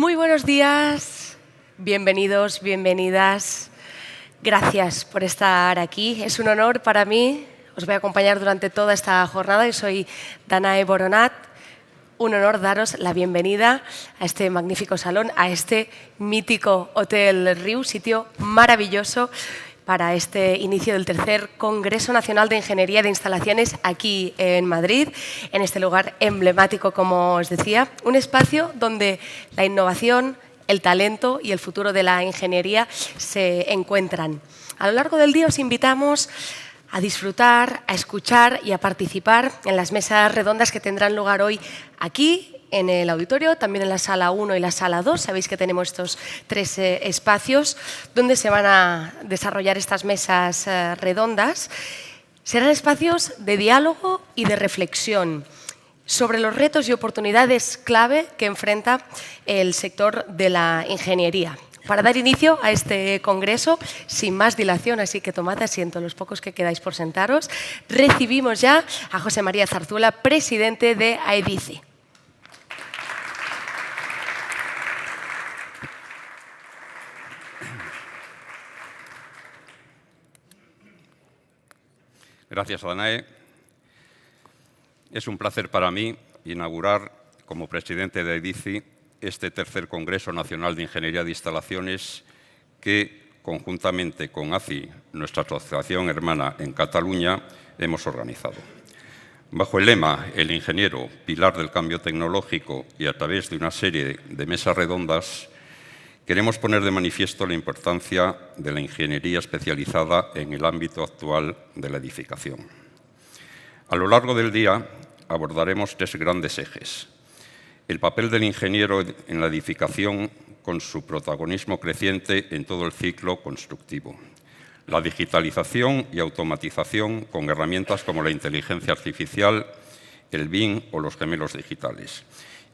Muy buenos días, bienvenidos, bienvenidas. Gracias por estar aquí. Es un honor para mí. Os voy a acompañar durante toda esta jornada y soy Danae Boronat. Un honor daros la bienvenida a este magnífico salón, a este mítico Hotel Riu, sitio maravilloso para este inicio del tercer Congreso Nacional de Ingeniería de Instalaciones aquí en Madrid, en este lugar emblemático, como os decía, un espacio donde la innovación, el talento y el futuro de la ingeniería se encuentran. A lo largo del día os invitamos a disfrutar, a escuchar y a participar en las mesas redondas que tendrán lugar hoy aquí, en el auditorio, también en la sala 1 y la sala 2. Sabéis que tenemos estos tres espacios donde se van a desarrollar estas mesas redondas. Serán espacios de diálogo y de reflexión sobre los retos y oportunidades clave que enfrenta el sector de la ingeniería. Para dar inicio a este congreso, sin más dilación, así que tomad asiento los pocos que quedáis por sentaros, recibimos ya a José María Zarzuela, presidente de AEDICI. Gracias, Danae. Es un placer para mí inaugurar, como presidente de AEDICI, este tercer Congreso Nacional de Ingeniería de Instalaciones que, conjuntamente con ACI, nuestra asociación hermana en Cataluña, hemos organizado. Bajo el lema «El ingeniero, pilar del cambio tecnológico» y a través de una serie de mesas redondas, queremos poner de manifiesto la importancia de la ingeniería especializada en el ámbito actual de la edificación. A lo largo del día abordaremos tres grandes ejes. El papel del ingeniero en la edificación con su protagonismo creciente en todo el ciclo constructivo. La digitalización y automatización con herramientas como la inteligencia artificial, el BIM o los gemelos digitales.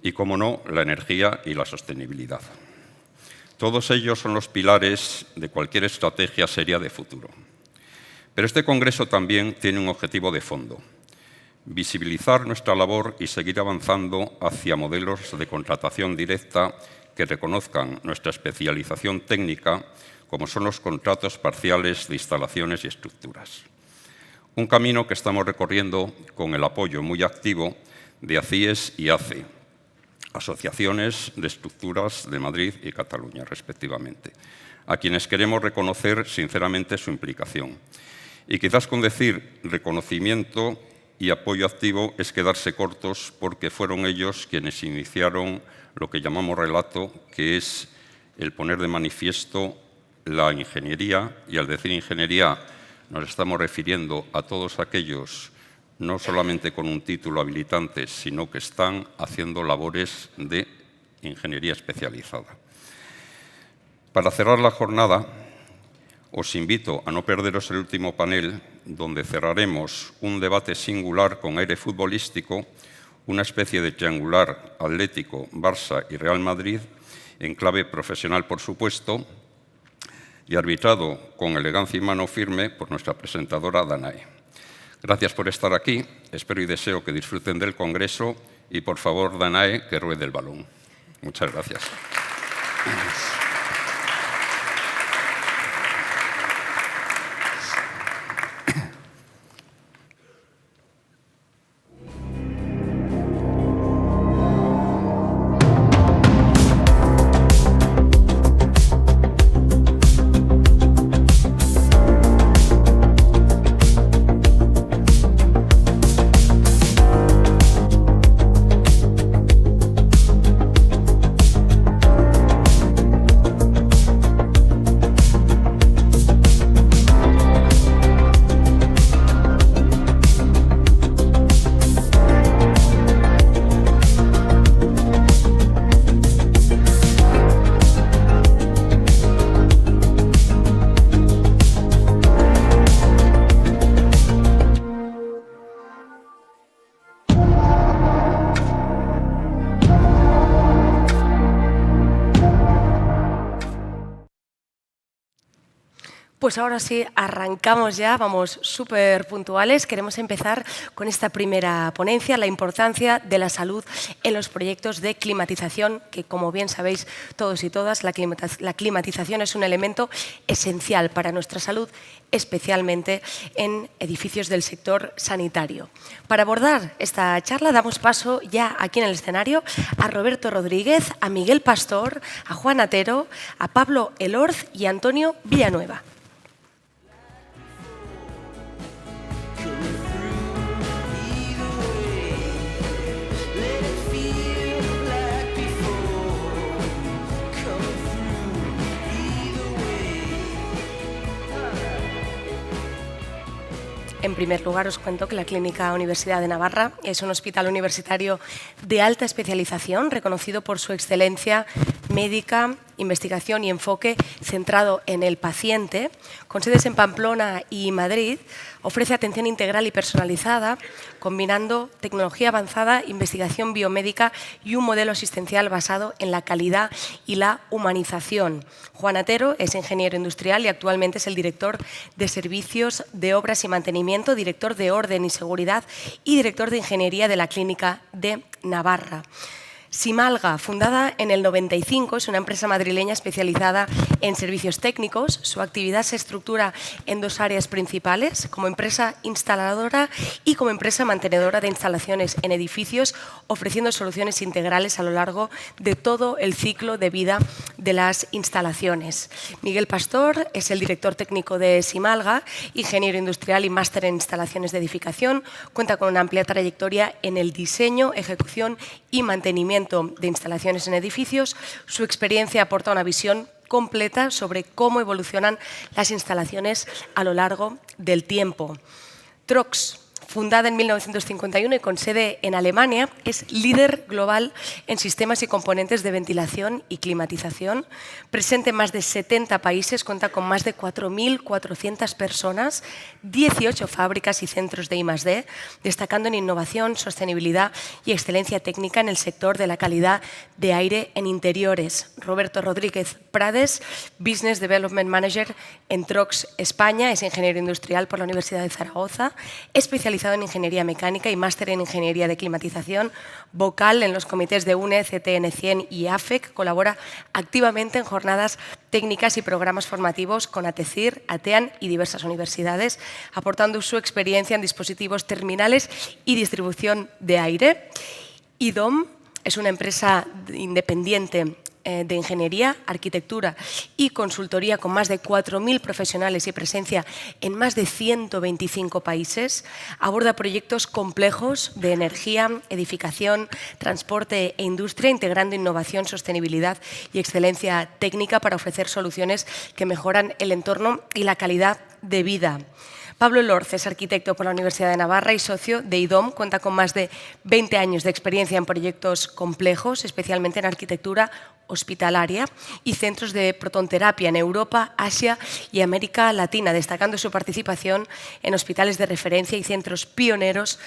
Y, como no, la energía y la sostenibilidad. Todos ellos son los pilares de cualquier estrategia seria de futuro. Pero este congreso también tiene un objetivo de fondo: visibilizar nuestra labor y seguir avanzando hacia modelos de contratación directa que reconozcan nuestra especialización técnica, como son los contratos parciales de instalaciones y estructuras. Un camino que estamos recorriendo con el apoyo muy activo de ACIES y ACE, asociaciones de estructuras de Madrid y Cataluña, respectivamente, a quienes queremos reconocer sinceramente su implicación. Y quizás con decir reconocimiento y apoyo activo es quedarse cortos, porque fueron ellos quienes iniciaron lo que llamamos relato, que es el poner de manifiesto la ingeniería, y al decir ingeniería nos estamos refiriendo a todos aquellos no solamente con un título habilitante, sino que están haciendo labores de ingeniería especializada. Para cerrar la jornada, os invito a no perderos el último panel, donde cerraremos un debate singular con aire futbolístico, una especie de triangular Atlético, Barça y Real Madrid, en clave profesional, por supuesto, y arbitrado con elegancia y mano firme por nuestra presentadora Danae. Gracias por estar aquí. Espero y deseo que disfruten del Congreso y, por favor, Danae, que ruede el balón. Muchas gracias. Pues ahora sí, arrancamos ya, vamos súper puntuales. Queremos empezar con esta primera ponencia, la importancia de la salud en los proyectos de climatización, que como bien sabéis todos y todas, la climatización es un elemento esencial para nuestra salud, especialmente en edificios del sector sanitario. Para abordar esta charla damos paso ya aquí en el escenario a Roberto Rodríguez, a Miguel Pastor, a Juan Atero, a Pablo Elorz y a Antonio Villanueva. En primer lugar, os cuento que la Clínica Universidad de Navarra es un hospital universitario de alta especialización, reconocido por su excelencia médica, investigación y enfoque centrado en el paciente. Con sedes en Pamplona y Madrid, ofrece atención integral y personalizada, combinando tecnología avanzada, investigación biomédica y un modelo asistencial basado en la calidad y la humanización. Juan Atero es ingeniero industrial y actualmente es el director de Servicios de Obras y Mantenimiento, director de Orden y Seguridad y director de Ingeniería de la Clínica de Navarra. Simalga, fundada en el 95, es una empresa madrileña especializada en servicios técnicos. Su actividad se estructura en dos áreas principales, como empresa instaladora y como empresa mantenedora de instalaciones en edificios, ofreciendo soluciones integrales a lo largo de todo el ciclo de vida de las instalaciones. Miguel Pastor es el director técnico de Simalga, ingeniero industrial y máster en instalaciones de edificación. Cuenta con una amplia trayectoria en el diseño, ejecución y mantenimiento de instalaciones en edificios. Su experiencia aporta una visión completa sobre cómo evolucionan las instalaciones a lo largo del tiempo. Trox, fundada en 1951 y con sede en Alemania, es líder global en sistemas y componentes de ventilación y climatización. Presente en más de 70 países, cuenta con más de 4.400 personas, 18 fábricas y centros de I+D, destacando en innovación, sostenibilidad y excelencia técnica en el sector de la calidad de aire en interiores. Roberto Rodríguez Prades, Business Development Manager en Trox España, es ingeniero industrial por la Universidad de Zaragoza, especializado en Ingeniería Mecánica y máster en Ingeniería de Climatización, vocal en los comités de UNE, CTN 100 y AFEC, colabora activamente en jornadas técnicas y programas formativos con ATECIR, ATEAN y diversas universidades, aportando su experiencia en dispositivos terminales y distribución de aire. IDOM es una empresa independiente de ingeniería, arquitectura y consultoría con más de 4.000 profesionales y presencia en más de 125 países. Aborda proyectos complejos de energía, edificación, transporte e industria, integrando innovación, sostenibilidad y excelencia técnica para ofrecer soluciones que mejoran el entorno y la calidad de vida. Pablo Elorz es arquitecto por la Universidad de Navarra y socio de IDOM. Cuenta con más de 20 años de experiencia en proyectos complejos, especialmente en arquitectura hospitalaria y centros de protonterapia en Europa, Asia y América Latina, destacando su participación en hospitales de referencia y centros pioneros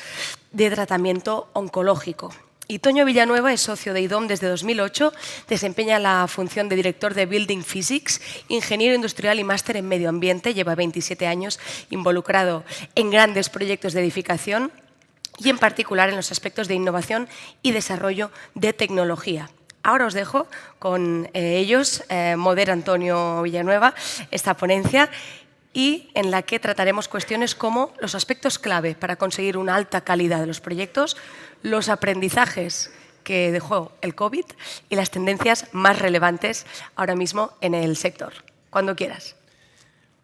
de tratamiento oncológico. Y Toño Villanueva es socio de IDOM desde 2008, desempeña la función de director de Building Physics, ingeniero industrial y máster en medio ambiente, lleva 27 años involucrado en grandes proyectos de edificación y en particular en los aspectos de innovación y desarrollo de tecnología. Ahora os dejo con ellos, modera Antonio Villanueva, esta ponencia y en la que trataremos cuestiones como los aspectos clave para conseguir una alta calidad de los proyectos, los aprendizajes que dejó el COVID y las tendencias más relevantes ahora mismo en el sector. Cuando quieras.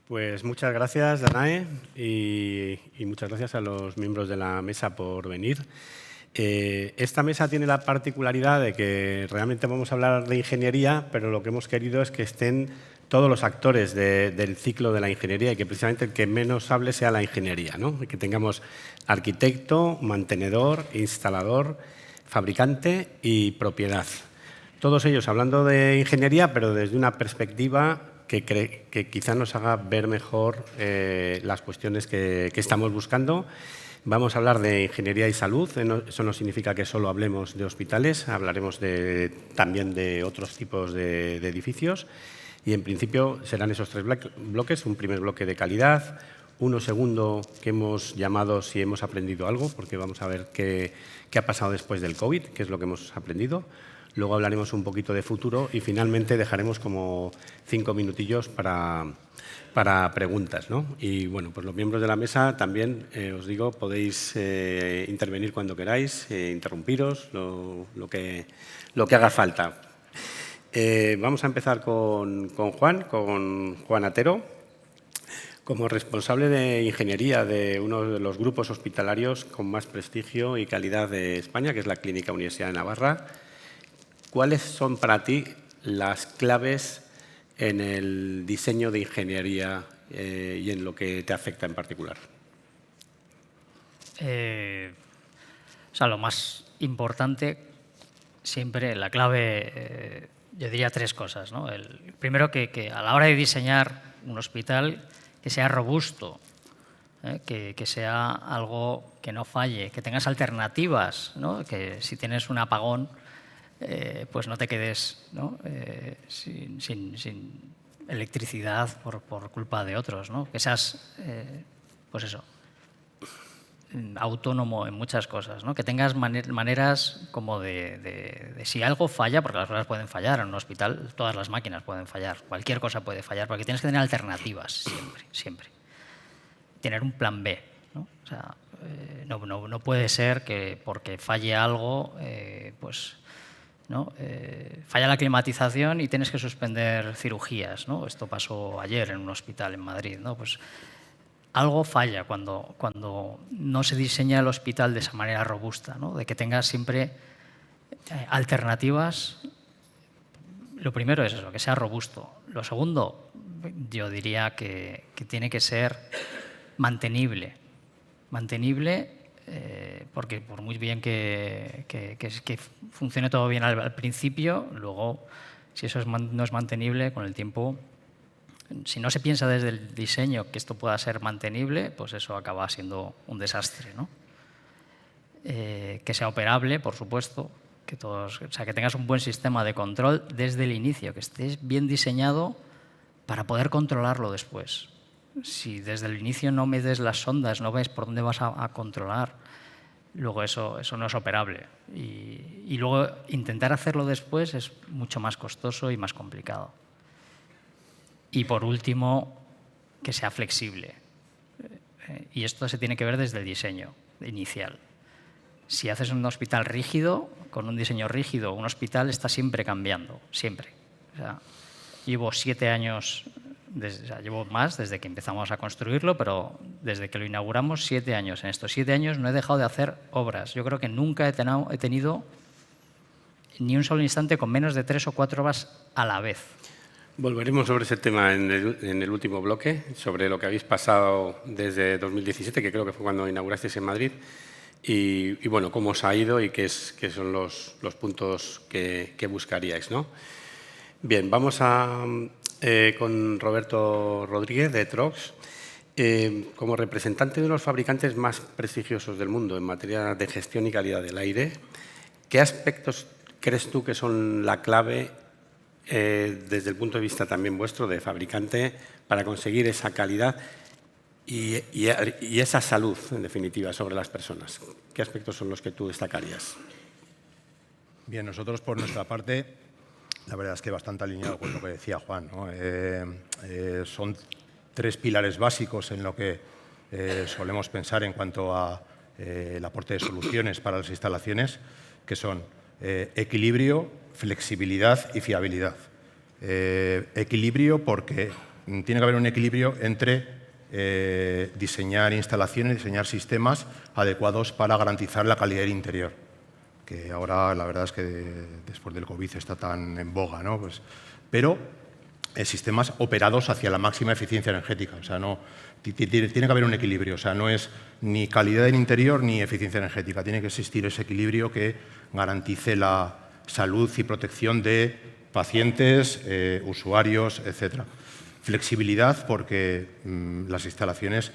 Pues muchas gracias, Danae, y muchas gracias a los miembros de la mesa por venir. Esta mesa tiene la particularidad de que realmente vamos a hablar de ingeniería, pero lo que hemos querido es que estén todos los actores del ciclo de la ingeniería y que precisamente el que menos hable sea la ingeniería, ¿no? Que tengamos arquitecto, mantenedor, instalador, fabricante y propiedad. Todos ellos hablando de ingeniería, pero desde una perspectiva que quizá nos haga ver mejor las cuestiones que estamos buscando. Vamos a hablar de ingeniería y salud. Eso no significa que solo hablemos de hospitales, hablaremos también de otros tipos de edificios. Y en principio serán esos 3 bloques, un primer bloque de calidad, uno segundo que hemos llamado si hemos aprendido algo, porque vamos a ver qué ha pasado después del COVID, qué es lo que hemos aprendido. Luego hablaremos un poquito de futuro y finalmente dejaremos como 5 minutillos para preguntas, ¿no? Y bueno, pues los miembros de la mesa también, os digo, podéis intervenir cuando queráis, interrumpiros, lo que haga falta. Vamos a empezar con Juan Atero. Como responsable de ingeniería de uno de los grupos hospitalarios con más prestigio y calidad de España, que es la Clínica Universidad de Navarra, ¿cuáles son para ti las claves en el diseño de ingeniería y en lo que te afecta en particular? Lo más importante, siempre la clave, yo diría 3 cosas, ¿no? Primero, que a la hora de diseñar un hospital, que sea robusto, que sea algo que no falle, que tengas alternativas, ¿no? Que si tienes un apagón, pues no te quedes, ¿no? Sin electricidad por culpa de otros, ¿no? Que seas, pues eso, autónomo en muchas cosas, ¿no? Que tengas maneras como de si algo falla, porque las cosas pueden fallar en un hospital, todas las máquinas pueden fallar, cualquier cosa puede fallar, porque tienes que tener alternativas siempre. Tener un plan B, ¿no? O sea, no puede ser que porque falle algo, pues, ¿no? Falla la climatización y tienes que suspender cirugías, ¿no? Esto pasó ayer en un hospital en Madrid, ¿no? Pues algo falla cuando no se diseña el hospital de esa manera robusta, ¿no? De que tengas siempre alternativas. Lo primero es eso, que sea robusto. Lo segundo, yo diría que tiene que ser mantenible. Mantenible, porque por muy bien que funcione todo bien al principio, luego, si eso no es mantenible, con el tiempo, si no se piensa desde el diseño que esto pueda ser mantenible, pues eso acaba siendo un desastre, ¿no? Que sea operable, por supuesto, que tengas un buen sistema de control desde el inicio, que estés bien diseñado para poder controlarlo después. Si desde el inicio no mides las sondas, no ves por dónde vas a controlar, luego eso no es operable. Y luego intentar hacerlo después es mucho más costoso y más complicado. Y por último, que sea flexible. Y esto se tiene que ver desde el diseño inicial. Si haces un hospital rígido, con un diseño rígido, un hospital está siempre cambiando, siempre. O sea, llevo 7 años, llevo más desde que empezamos a construirlo, pero desde que lo inauguramos 7 años. En estos 7 años no he dejado de hacer obras. Yo creo que nunca he tenido ni un solo instante con menos de 3 o 4 obras a la vez. Volveremos sobre ese tema en el último bloque, sobre lo que habéis pasado desde 2017, que creo que fue cuando inaugurasteis en Madrid, y bueno, cómo os ha ido y qué son los puntos que buscaríais, ¿no? Bien, vamos con Roberto Rodríguez, de Trox. Como representante de los fabricantes más prestigiosos del mundo en materia de gestión y calidad del aire, ¿qué aspectos crees tú que son la clave desde el punto de vista también vuestro de fabricante para conseguir esa calidad y esa salud, en definitiva, sobre las personas? ¿Qué aspectos son los que tú destacarías? Bien, nosotros por nuestra parte, la verdad es que bastante alineado con lo que decía Juan, ¿no? Son 3 pilares básicos en lo que solemos pensar en cuanto a el aporte de soluciones para las instalaciones, que son equilibrio, flexibilidad y fiabilidad. Equilibrio porque tiene que haber un equilibrio entre diseñar instalaciones, diseñar sistemas adecuados para garantizar la calidad del interior, que ahora la verdad es que después del COVID está tan en boga, ¿no? Pues, pero sistemas operados hacia la máxima eficiencia energética. O sea, tiene que haber un equilibrio. O sea, no es ni calidad del interior ni eficiencia energética. Tiene que existir ese equilibrio que garantice la salud y protección de pacientes, usuarios, etc. Flexibilidad porque las instalaciones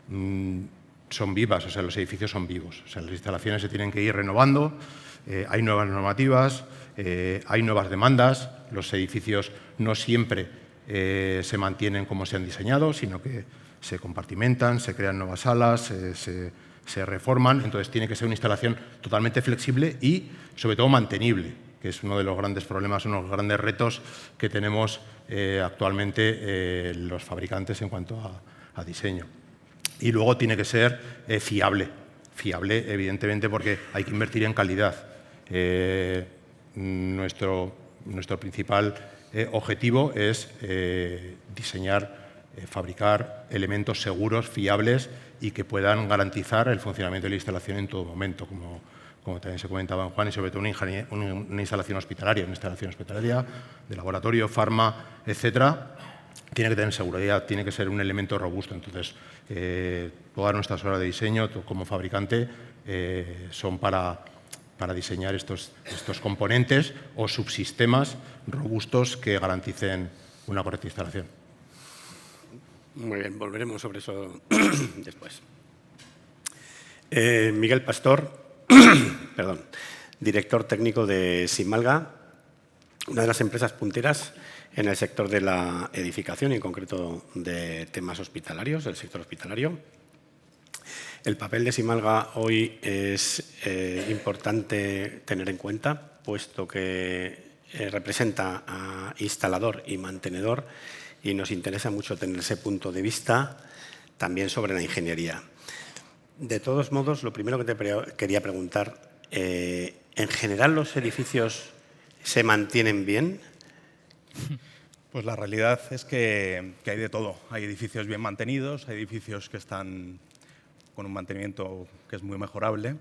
son vivas, o sea, los edificios son vivos. O sea, las instalaciones se tienen que ir renovando, hay nuevas normativas, hay nuevas demandas, los edificios no siempre se mantienen como se han diseñado, sino que se compartimentan, se crean nuevas salas, se reforman. Entonces, tiene que ser una instalación totalmente flexible y, sobre todo, mantenible, que es uno de los grandes problemas, uno de los grandes retos que tenemos actualmente los fabricantes en cuanto a diseño. Y luego tiene que ser fiable, evidentemente, porque hay que invertir en calidad. Nuestro principal objetivo es diseñar, fabricar elementos seguros, fiables y que puedan garantizar el funcionamiento de la instalación en todo momento, como también se comentaba en Juan, y sobre todo una instalación hospitalaria, de laboratorio, farma, etcétera. Tiene que tener seguridad, tiene que ser un elemento robusto. Entonces, todas nuestras horas de diseño como fabricante son para diseñar estos componentes o subsistemas robustos que garanticen una correcta instalación. Muy bien, volveremos sobre eso después. Miguel Pastor, perdón, director técnico de Simalga, una de las empresas punteras en el sector de la edificación y en concreto de temas hospitalarios, del sector hospitalario. El papel de Simalga hoy es importante tener en cuenta, puesto que representa a instalador y mantenedor y nos interesa mucho tener ese punto de vista también sobre la ingeniería. De todos modos, lo primero que te quería preguntar, ¿en general los edificios se mantienen bien? Pues la realidad es que hay de todo. Hay edificios bien mantenidos, hay edificios que están con un mantenimiento que es muy mejorable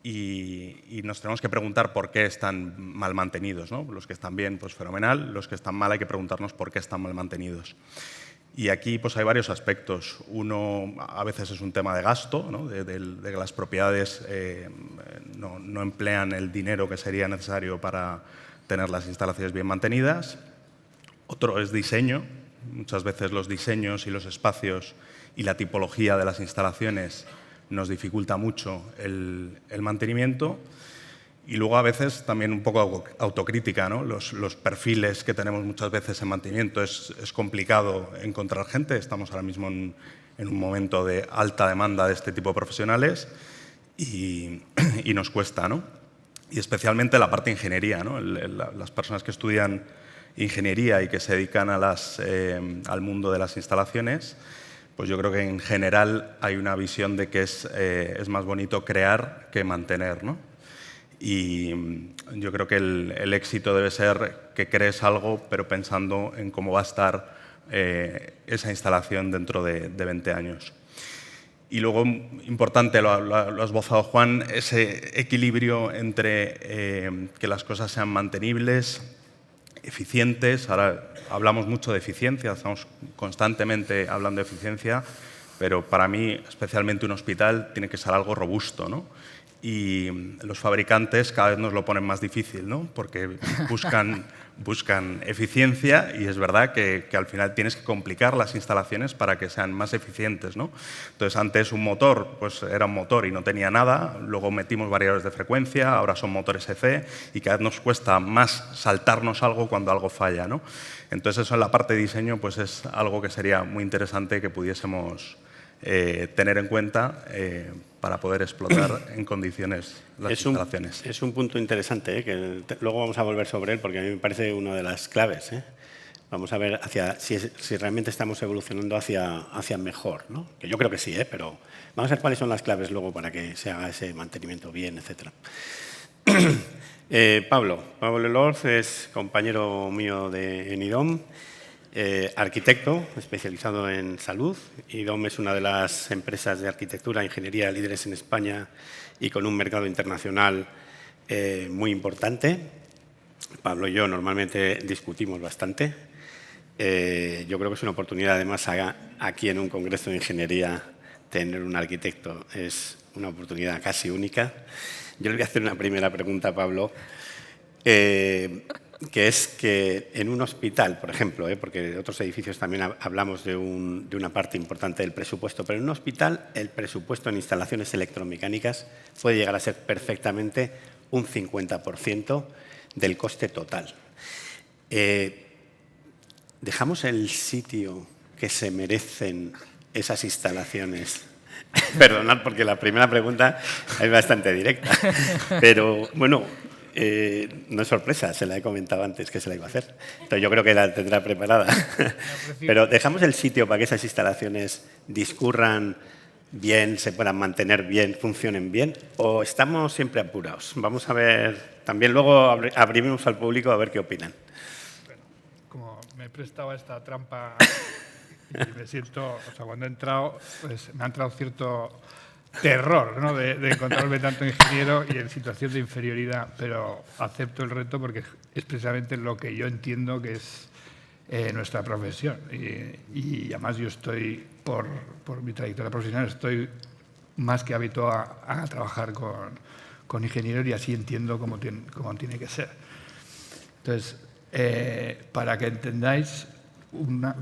y nos tenemos que preguntar por qué están mal mantenidos, ¿no? Los que están bien, pues fenomenal. Los que están mal hay que preguntarnos por qué están mal mantenidos. Y aquí pues hay varios aspectos. Uno, a veces es un tema de gasto, ¿no? de que las propiedades no emplean el dinero que sería necesario para tener las instalaciones bien mantenidas. Otro es diseño. Muchas veces los diseños y los espacios y la tipología de las instalaciones nos dificulta mucho el mantenimiento. Y luego a veces también un poco autocrítica, ¿no? Los perfiles que tenemos muchas veces en mantenimiento. Es complicado encontrar gente. Estamos ahora mismo en un momento de alta demanda de este tipo de profesionales y nos cuesta, ¿no? Y especialmente la parte de ingeniería, ¿no? Las personas que estudian ingeniería y que se dedican al mundo de las instalaciones, pues yo creo que en general hay una visión de que es más bonito crear que mantener, ¿no? Y yo creo que el éxito debe ser que crees algo, pero pensando en cómo va a estar esa instalación dentro de 20 años. Y luego, importante, lo ha esbozado Juan, ese equilibrio entre que las cosas sean mantenibles, eficientes. Ahora hablamos mucho de eficiencia, estamos constantemente hablando de eficiencia, pero para mí, especialmente un hospital, tiene que ser algo robusto, ¿no? Y los fabricantes cada vez nos lo ponen más difícil, ¿no? Porque buscan eficiencia y es verdad que al final tienes que complicar las instalaciones para que sean más eficientes, ¿no? Entonces, antes un motor pues era un motor y no tenía nada, luego metimos variadores de frecuencia, ahora son motores EC y cada vez nos cuesta más saltarnos algo cuando algo falla, ¿no? Entonces, eso en la parte de diseño pues es algo que sería muy interesante que pudiésemos tener en cuenta para poder explotar en condiciones las instalaciones. Es un punto interesante, que luego vamos a volver sobre él porque a mí me parece una de las claves. Vamos a ver si realmente estamos evolucionando hacia mejor, ¿no? Que yo creo que sí, pero vamos a ver cuáles son las claves luego para que se haga ese mantenimiento bien, etc. Pablo Lorz es compañero mío en IDOM. Arquitecto especializado en salud. IDOM es una de las empresas de arquitectura e ingeniería líderes en España y con un mercado internacional muy importante. Pablo y yo normalmente discutimos bastante. Yo creo que es una oportunidad, además, aquí en un congreso de ingeniería tener un arquitecto es una oportunidad casi única. Yo le voy a hacer una primera pregunta a Pablo. Que es que en un hospital, por ejemplo, porque de otros edificios también hablamos de una parte importante del presupuesto, pero en un hospital el presupuesto en instalaciones electromecánicas puede llegar a ser perfectamente un 50% del coste total. dejamos el sitio que se merecen esas instalaciones. Perdonad, porque la primera pregunta es bastante directa. Pero, bueno, no es sorpresa, se la he comentado antes que se la iba a hacer. Entonces, yo creo que la tendrá preparada. Pero dejamos el sitio para que esas instalaciones discurran bien, se puedan mantener bien, funcionen bien, o estamos siempre apurados. Vamos a ver, también luego abrimos al público a ver qué opinan. Bueno, como me he prestado a esta trampa y me siento, o sea, cuando he entrado, pues me ha entrado cierto terror, ¿no? de encontrarme tanto ingeniero y en situación de inferioridad, pero acepto el reto porque es precisamente lo que yo entiendo que es nuestra profesión. Y además yo estoy, por mi trayectoria profesional, estoy más que habituado a trabajar con ingenieros y así entiendo cómo tiene que ser. Entonces, para que entendáis,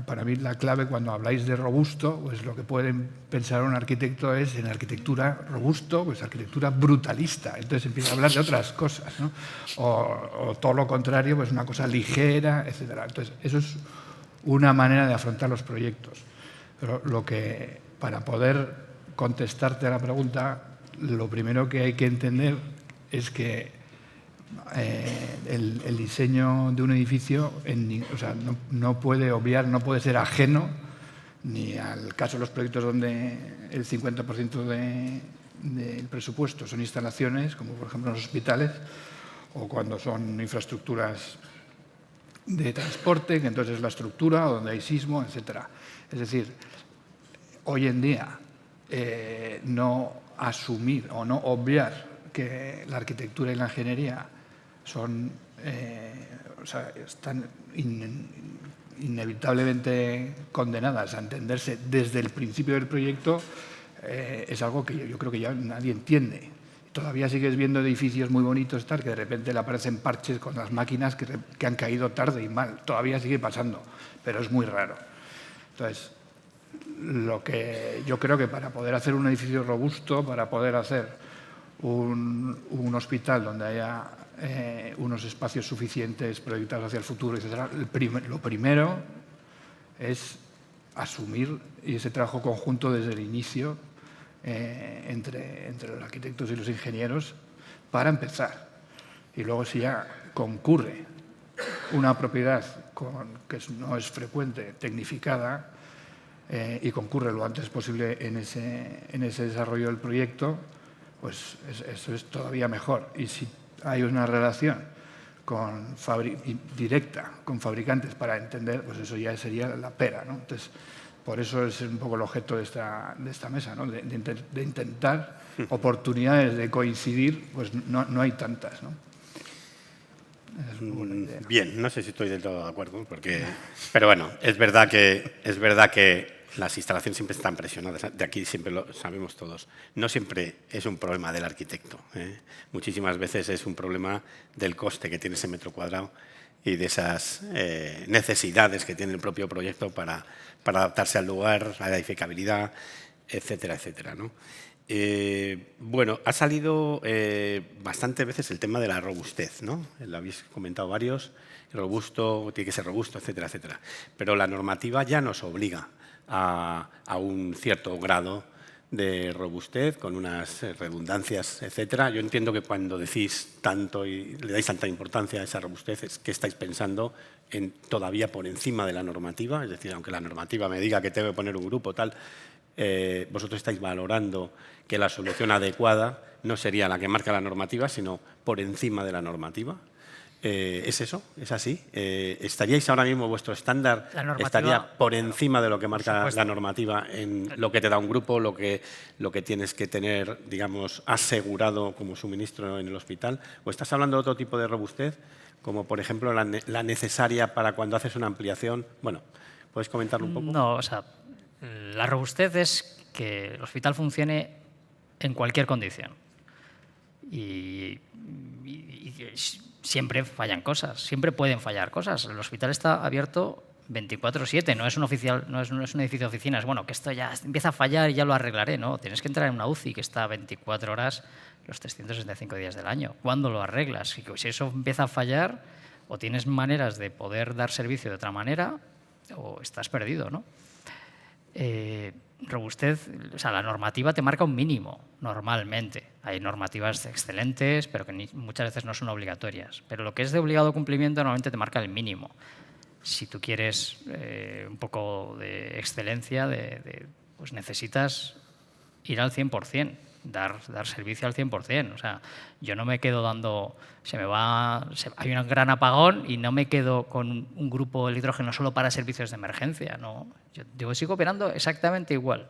para mí la clave cuando habláis de robusto, pues lo que pueden pensar un arquitecto es en arquitectura robusto, pues arquitectura brutalista. Entonces empieza a hablar de otras cosas, ¿no? O todo lo contrario, pues una cosa ligera, etc. Entonces eso es una manera de afrontar los proyectos. Pero para poder contestarte a la pregunta, lo primero que hay que entender es que el diseño de un edificio no puede obviar, no puede ser ajeno ni al caso de los proyectos donde el 50% del presupuesto son instalaciones, como por ejemplo los hospitales, o cuando son infraestructuras de transporte, que entonces es la estructura, o donde hay sismo, etc. Es decir, hoy en día no asumir o no obviar que la arquitectura y la ingeniería están inevitablemente condenadas a entenderse desde el principio del proyecto, es algo que yo creo que ya nadie entiende. Todavía sigues viendo edificios muy bonitos que de repente le aparecen parches con las máquinas que han caído tarde y mal. Todavía sigue pasando, pero es muy raro. Entonces, lo que yo creo que para poder hacer un edificio robusto, para poder hacer un hospital donde haya unos espacios suficientes proyectados hacia el futuro, etc., lo primero es asumir ese trabajo conjunto desde el inicio entre los arquitectos y los ingenieros para empezar. Y luego, si ya concurre una propiedad que no es frecuente, tecnificada, y concurre lo antes posible en ese desarrollo del proyecto, pues eso es todavía mejor. Y si hay una relación directa con fabricantes para entender, pues eso ya sería la pera, ¿no? Entonces, por eso es un poco el objeto de esta mesa, ¿no? de intentar oportunidades de coincidir, pues no hay tantas, ¿no? Bien, no sé si estoy del todo de acuerdo, pero bueno, es verdad que las instalaciones siempre están presionadas. De aquí siempre lo sabemos todos. No siempre es un problema del arquitecto. Muchísimas veces es un problema del coste que tiene ese metro cuadrado y de esas necesidades que tiene el propio proyecto para adaptarse al lugar, a la edificabilidad, etcétera, etcétera, ¿no? Bueno, ha salido bastantes veces el tema de la robustez, ¿no? Lo habéis comentado varios. Robusto, tiene que ser robusto, etcétera, etcétera. Pero la normativa ya nos obliga a un cierto grado de robustez, con unas redundancias, etcétera. Yo entiendo que cuando decís tanto y le dais tanta importancia a esa robustez, es que estáis pensando en todavía por encima de la normativa, es decir, aunque la normativa me diga que tengo que poner un grupo tal, vosotros estáis valorando que la solución adecuada no sería la que marca la normativa, sino por encima de la normativa. ¿Es eso? ¿Es así? ¿Estaríais ahora mismo, vuestro estándar estaría por encima de lo que marca la normativa en lo que te da un grupo, lo que tienes que tener, digamos, asegurado como suministro en el hospital? ¿O estás hablando de otro tipo de robustez, como por ejemplo la necesaria para cuando haces una ampliación? Bueno, ¿puedes comentarlo un poco? No, o sea, la robustez es que el hospital funcione en cualquier condición. Y siempre fallan cosas, siempre pueden fallar cosas. El hospital está abierto 24/7, no es un edificio de oficinas. Bueno, que esto ya empieza a fallar y ya lo arreglaré. No, tienes que entrar en una UCI que está 24 horas los 365 días del año. ¿Cuándo lo arreglas? Si eso empieza a fallar, o tienes maneras de poder dar servicio de otra manera, o estás perdido, ¿no? Robustez, o sea, la normativa te marca un mínimo, normalmente. Hay normativas excelentes, pero que muchas veces no son obligatorias. Pero lo que es de obligado cumplimiento normalmente te marca el mínimo. Si tú quieres un poco de excelencia, pues necesitas ir al 100%, dar servicio al 100%. O sea, yo no me quedo dando... hay un gran apagón y no me quedo con un grupo de electrógeno solo para servicios de emergencia. No, yo sigo operando exactamente igual.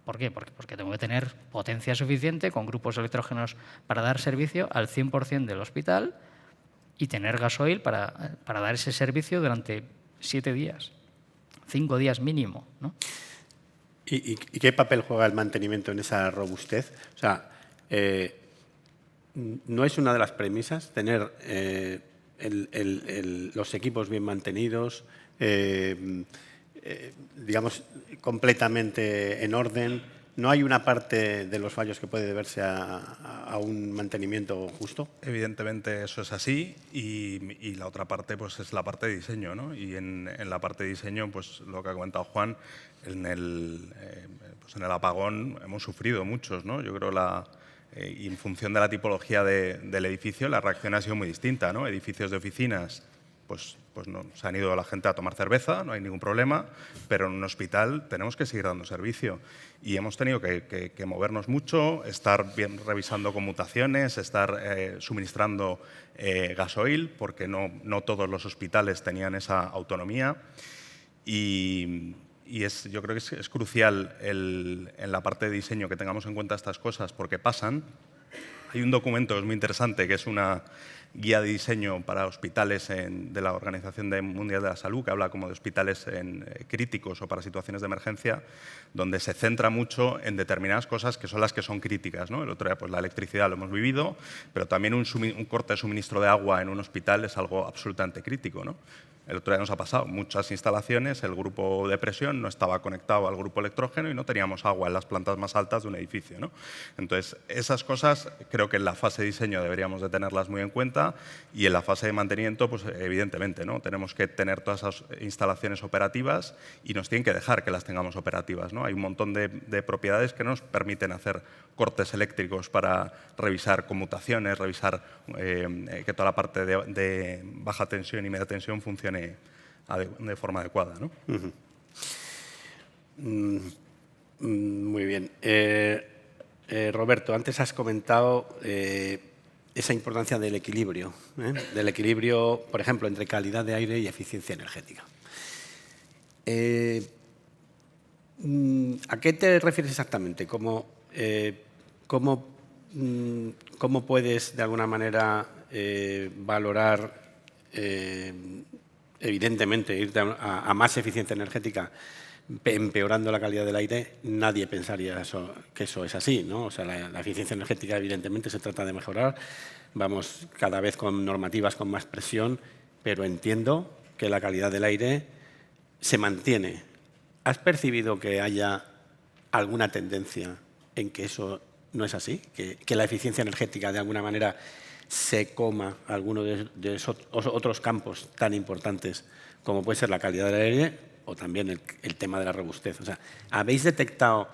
¿Por qué? Porque tengo que tener potencia suficiente con grupos de electrógenos para dar servicio al 100% del hospital y tener gasoil para dar ese servicio durante 7 días, 5 días mínimo, ¿no? ¿Y qué papel juega el mantenimiento en esa robustez? O sea, ¿no es una de las premisas tener los equipos bien mantenidos, digamos, completamente en orden? ¿No hay una parte de los fallos que puede deberse a un mantenimiento justo? Evidentemente eso es así y la otra parte pues es la parte de diseño, ¿no? Y en la parte de diseño, pues lo que ha comentado Juan, en el apagón hemos sufrido muchos, ¿no? Yo creo y en función de la tipología del edificio la reacción ha sido muy distinta, ¿no? Edificios de oficinas, pues no, se han ido la gente a tomar cerveza, no hay ningún problema, pero en un hospital tenemos que seguir dando servicio y hemos tenido que movernos mucho, estar bien revisando conmutaciones, estar suministrando gasoil, porque no todos los hospitales tenían esa autonomía y yo creo que es crucial en la parte de diseño que tengamos en cuenta estas cosas porque pasan. Hay un documento que es muy interesante, que es una guía de diseño para hospitales de la Organización Mundial de la Salud, que habla como de hospitales críticos o para situaciones de emergencia, donde se centra mucho en determinadas cosas que son las que son críticas, ¿no? El otro día, pues la electricidad lo hemos vivido, pero también un corte de suministro de agua en un hospital es algo absolutamente crítico, ¿no? El otro día nos ha pasado, muchas instalaciones, el grupo de presión no estaba conectado al grupo electrógeno y no teníamos agua en las plantas más altas de un edificio, ¿no? Entonces, esas cosas creo que en la fase de diseño deberíamos de tenerlas muy en cuenta y en la fase de mantenimiento, pues evidentemente, ¿no? Tenemos que tener todas esas instalaciones operativas y nos tienen que dejar que las tengamos operativas, ¿no? Hay un montón de propiedades que nos permiten hacer cortes eléctricos para revisar conmutaciones, revisar que toda la parte de baja tensión y media tensión funcione de forma adecuada, ¿no? Muy bien. Roberto, antes has comentado esa importancia del equilibrio, por ejemplo, entre calidad de aire y eficiencia energética. ¿A qué te refieres exactamente? ¿Cómo puedes, de alguna manera, valorar, evidentemente, irte a más eficiencia energética empeorando la calidad del aire? Nadie pensaría que eso es así, ¿no? O sea, la eficiencia energética, evidentemente, se trata de mejorar. Vamos cada vez con normativas con más presión, pero entiendo que la calidad del aire se mantiene. ¿Has percibido que haya alguna tendencia en que eso no es así? ¿Que la eficiencia energética, de alguna manera, se coma alguno de esos otros campos tan importantes como puede ser la calidad del aire o también el tema de la robustez? O sea, ¿habéis detectado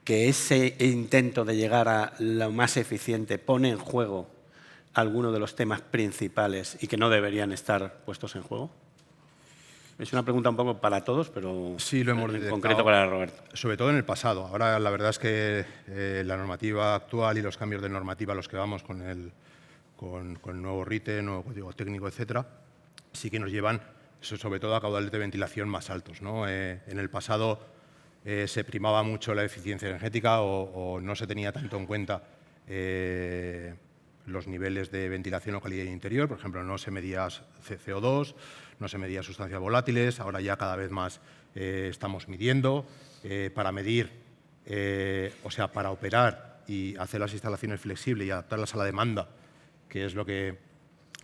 que ese intento de llegar a lo más eficiente pone en juego alguno de los temas principales y que no deberían estar puestos en juego? Es una pregunta un poco para todos, pero sí, lo hemos en detectado, concreto para Roberto. Sobre todo en el pasado. Ahora la verdad es que la normativa actual y los cambios de normativa a los que vamos con el nuevo RITE, nuevo código técnico, etcétera, sí que nos llevan sobre todo a caudales de ventilación más altos, ¿no? En el pasado se primaba mucho la eficiencia energética o no se tenía tanto en cuenta los niveles de ventilación o calidad interior. Por ejemplo, no se medía CO2, no se medía sustancias volátiles. Ahora ya cada vez más estamos midiendo. Para medir, para operar y hacer las instalaciones flexibles y adaptarlas a la demanda, que es lo que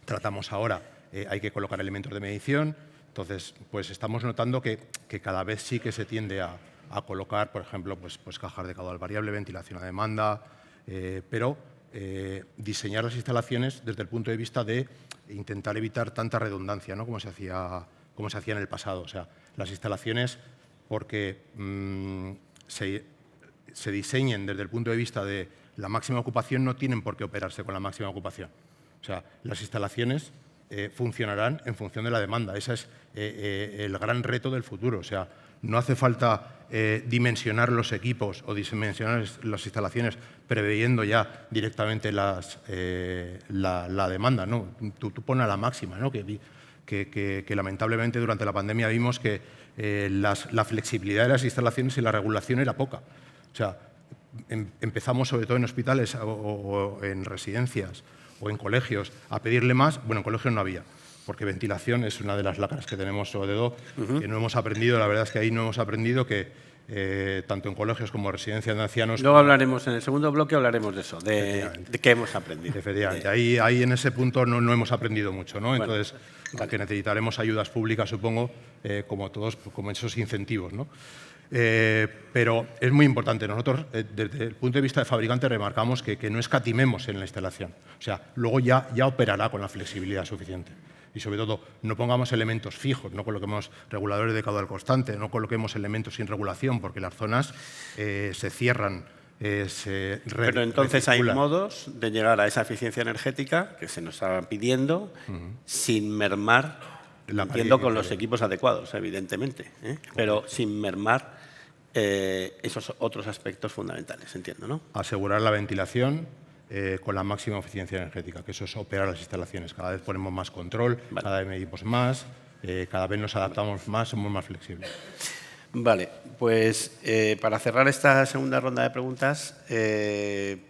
tratamos ahora, hay que colocar elementos de medición. Entonces, pues estamos notando que cada vez sí que se tiende a colocar, por ejemplo, pues cajas de caudal variable, ventilación a demanda, pero diseñar las instalaciones desde el punto de vista de intentar evitar tanta redundancia, ¿no? Como se hacía como se hacía en el pasado. O sea, las instalaciones, porque se diseñen desde el punto de vista de la máxima ocupación, no tienen por qué operarse con la máxima ocupación. O sea, las instalaciones funcionarán en función de la demanda. Ese es el gran reto del futuro. O sea, no hace falta dimensionar los equipos o dimensionar las instalaciones preveyendo ya directamente la demanda, ¿no? Tú pones a la máxima, ¿no? Que lamentablemente durante la pandemia vimos que la flexibilidad de las instalaciones y la regulación era poca. O sea, empezamos sobre todo en hospitales o en residencias o en colegios a pedirle más. Bueno, en colegios no había, porque ventilación es una de las lacras que tenemos sobre todo, que no hemos aprendido. La verdad es que ahí no hemos aprendido que tanto en colegios como en residencias de ancianos. Luego hablaremos, en el segundo bloque hablaremos de eso, de qué hemos aprendido. Efectivamente, ahí en ese punto no hemos aprendido mucho, ¿no? Bueno, entonces, que necesitaremos ayudas públicas, supongo, como todos, como esos incentivos, ¿no? Pero es muy importante. Nosotros, desde el punto de vista de fabricante, remarcamos que no escatimemos en la instalación. O sea, luego ya operará con la flexibilidad suficiente. Y sobre todo, no pongamos elementos fijos, no coloquemos reguladores de caudal constante, no coloquemos elementos sin regulación, porque las zonas se cierran. Pero entonces hay modos de llegar a esa eficiencia energética que se nos estaban pidiendo sin mermar, entiendo, con los equipos adecuados, evidentemente, pero sin mermar esos otros aspectos fundamentales, entiendo, ¿no? Asegurar la ventilación con la máxima eficiencia energética, que eso es operar las instalaciones. Cada vez ponemos más control, cada vez medimos más, cada vez nos adaptamos más, somos más flexibles. Vale, pues para cerrar esta segunda ronda de preguntas,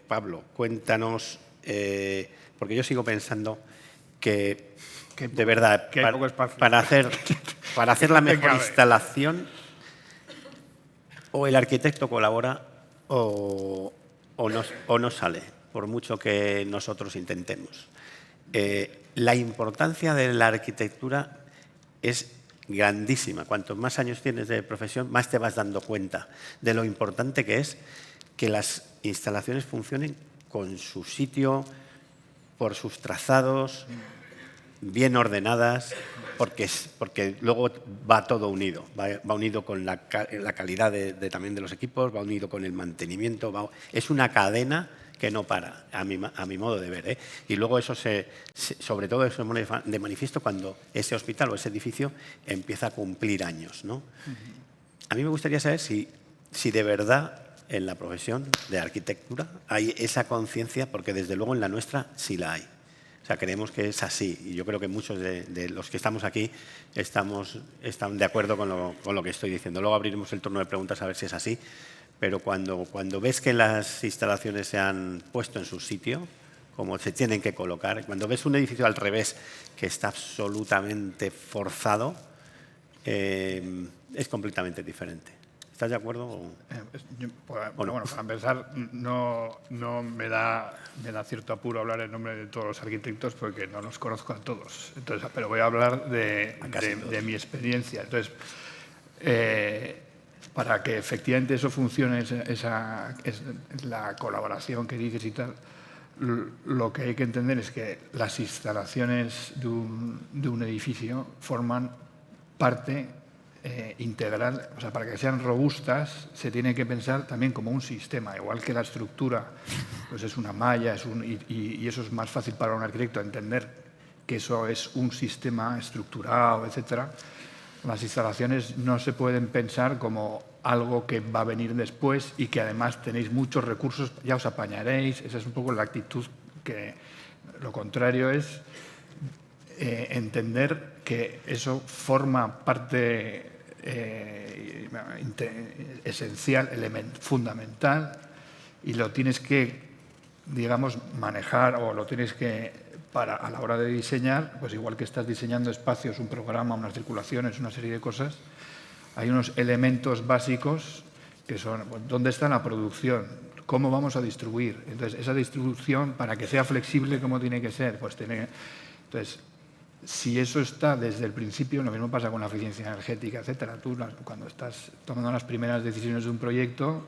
Pablo, cuéntanos, porque yo sigo pensando que de verdad, para hacer la mejor instalación, o el arquitecto colabora o no sale, por mucho que nosotros intentemos. La importancia de la arquitectura es grandísima. Cuantos más años tienes de profesión, más te vas dando cuenta de lo importante que es que las instalaciones funcionen con su sitio, por sus trazados, bien ordenadas, porque luego va todo unido. Va unido con la calidad también de los equipos, va unido con el mantenimiento. Es una cadena que no para, a mi modo de ver, ¿eh? Y luego eso sobre todo eso se pone de manifiesto cuando ese hospital o ese edificio empieza a cumplir años, ¿no? A mí me gustaría saber si de verdad en la profesión de arquitectura hay esa conciencia, porque desde luego en la nuestra sí la hay. O sea, creemos que es así, y yo creo que muchos de los que estamos aquí están de acuerdo con lo que estoy diciendo. Luego abriremos el turno de preguntas a ver si es así. Pero cuando ves que las instalaciones se han puesto en su sitio, como se tienen que colocar, cuando ves un edificio al revés que está absolutamente forzado, es completamente diferente. ¿Estás de acuerdo? Bueno, para empezar, no me da cierto apuro hablar en nombre de todos los arquitectos porque no los conozco a todos. Entonces, pero voy a hablar de mi experiencia. Entonces, para que efectivamente eso funcione, la colaboración que dices y tal, lo que hay que entender es que las instalaciones de un edificio forman parte integral. O sea, para que sean robustas se tiene que pensar también como un sistema, igual que la estructura pues es una malla, y eso es más fácil para un arquitecto entender que eso es un sistema estructurado, etcétera. Las instalaciones no se pueden pensar como algo que va a venir después y que además tenéis muchos recursos, ya os apañaréis. Esa es un poco la actitud. Que lo contrario es entender que eso forma parte esencial, fundamental, y lo tienes que, digamos, manejar, o lo tienes que, a la hora de diseñar, pues igual que estás diseñando espacios, un programa, unas circulaciones, una serie de cosas, hay unos elementos básicos que son, pues, ¿dónde está la producción? ¿Cómo vamos a distribuir? Entonces, esa distribución, para que sea flexible, ¿cómo tiene que ser? Pues entonces, si eso está desde el principio, lo mismo pasa con la eficiencia energética, etcétera. Tú, cuando estás tomando las primeras decisiones de un proyecto,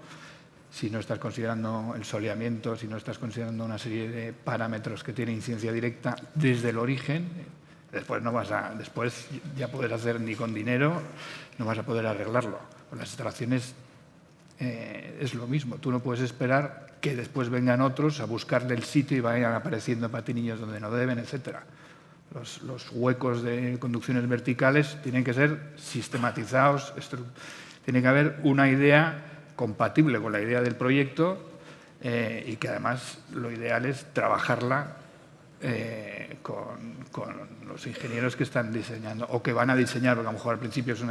si no estás considerando el soleamiento, si no estás considerando una serie de parámetros que tienen incidencia directa desde el origen, Después ya poder hacer ni con dinero, no vas a poder arreglarlo. Con las instalaciones es lo mismo. Tú no puedes esperar que después vengan otros a buscarle el sitio y vayan apareciendo patinillos donde no deben, etcétera. Los huecos de conducciones verticales tienen que ser sistematizados. Tiene que haber una idea compatible con la idea del proyecto y que además lo ideal es trabajarla con los ingenieros que están diseñando o que van a diseñar, porque a lo mejor al principio es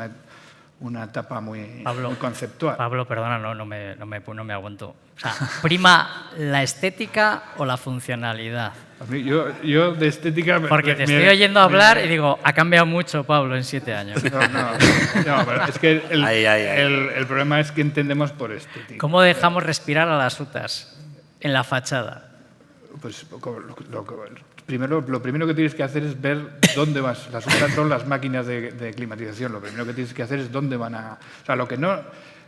una etapa muy conceptual. Pablo, perdona, no me aguanto. O sea, ¿prima la estética o la funcionalidad? A mí, yo de estética... Porque te estoy oyendo hablar y digo, ha cambiado mucho Pablo en 7 años. No, pero es que el problema es que entendemos por estética. ¿Cómo dejamos respirar a las UTAs en la fachada? Pues lo primero que tienes que hacer es ver dónde vas. Las UTAs son las máquinas de climatización. Lo primero que tienes que hacer es dónde van a... O sea, lo que no...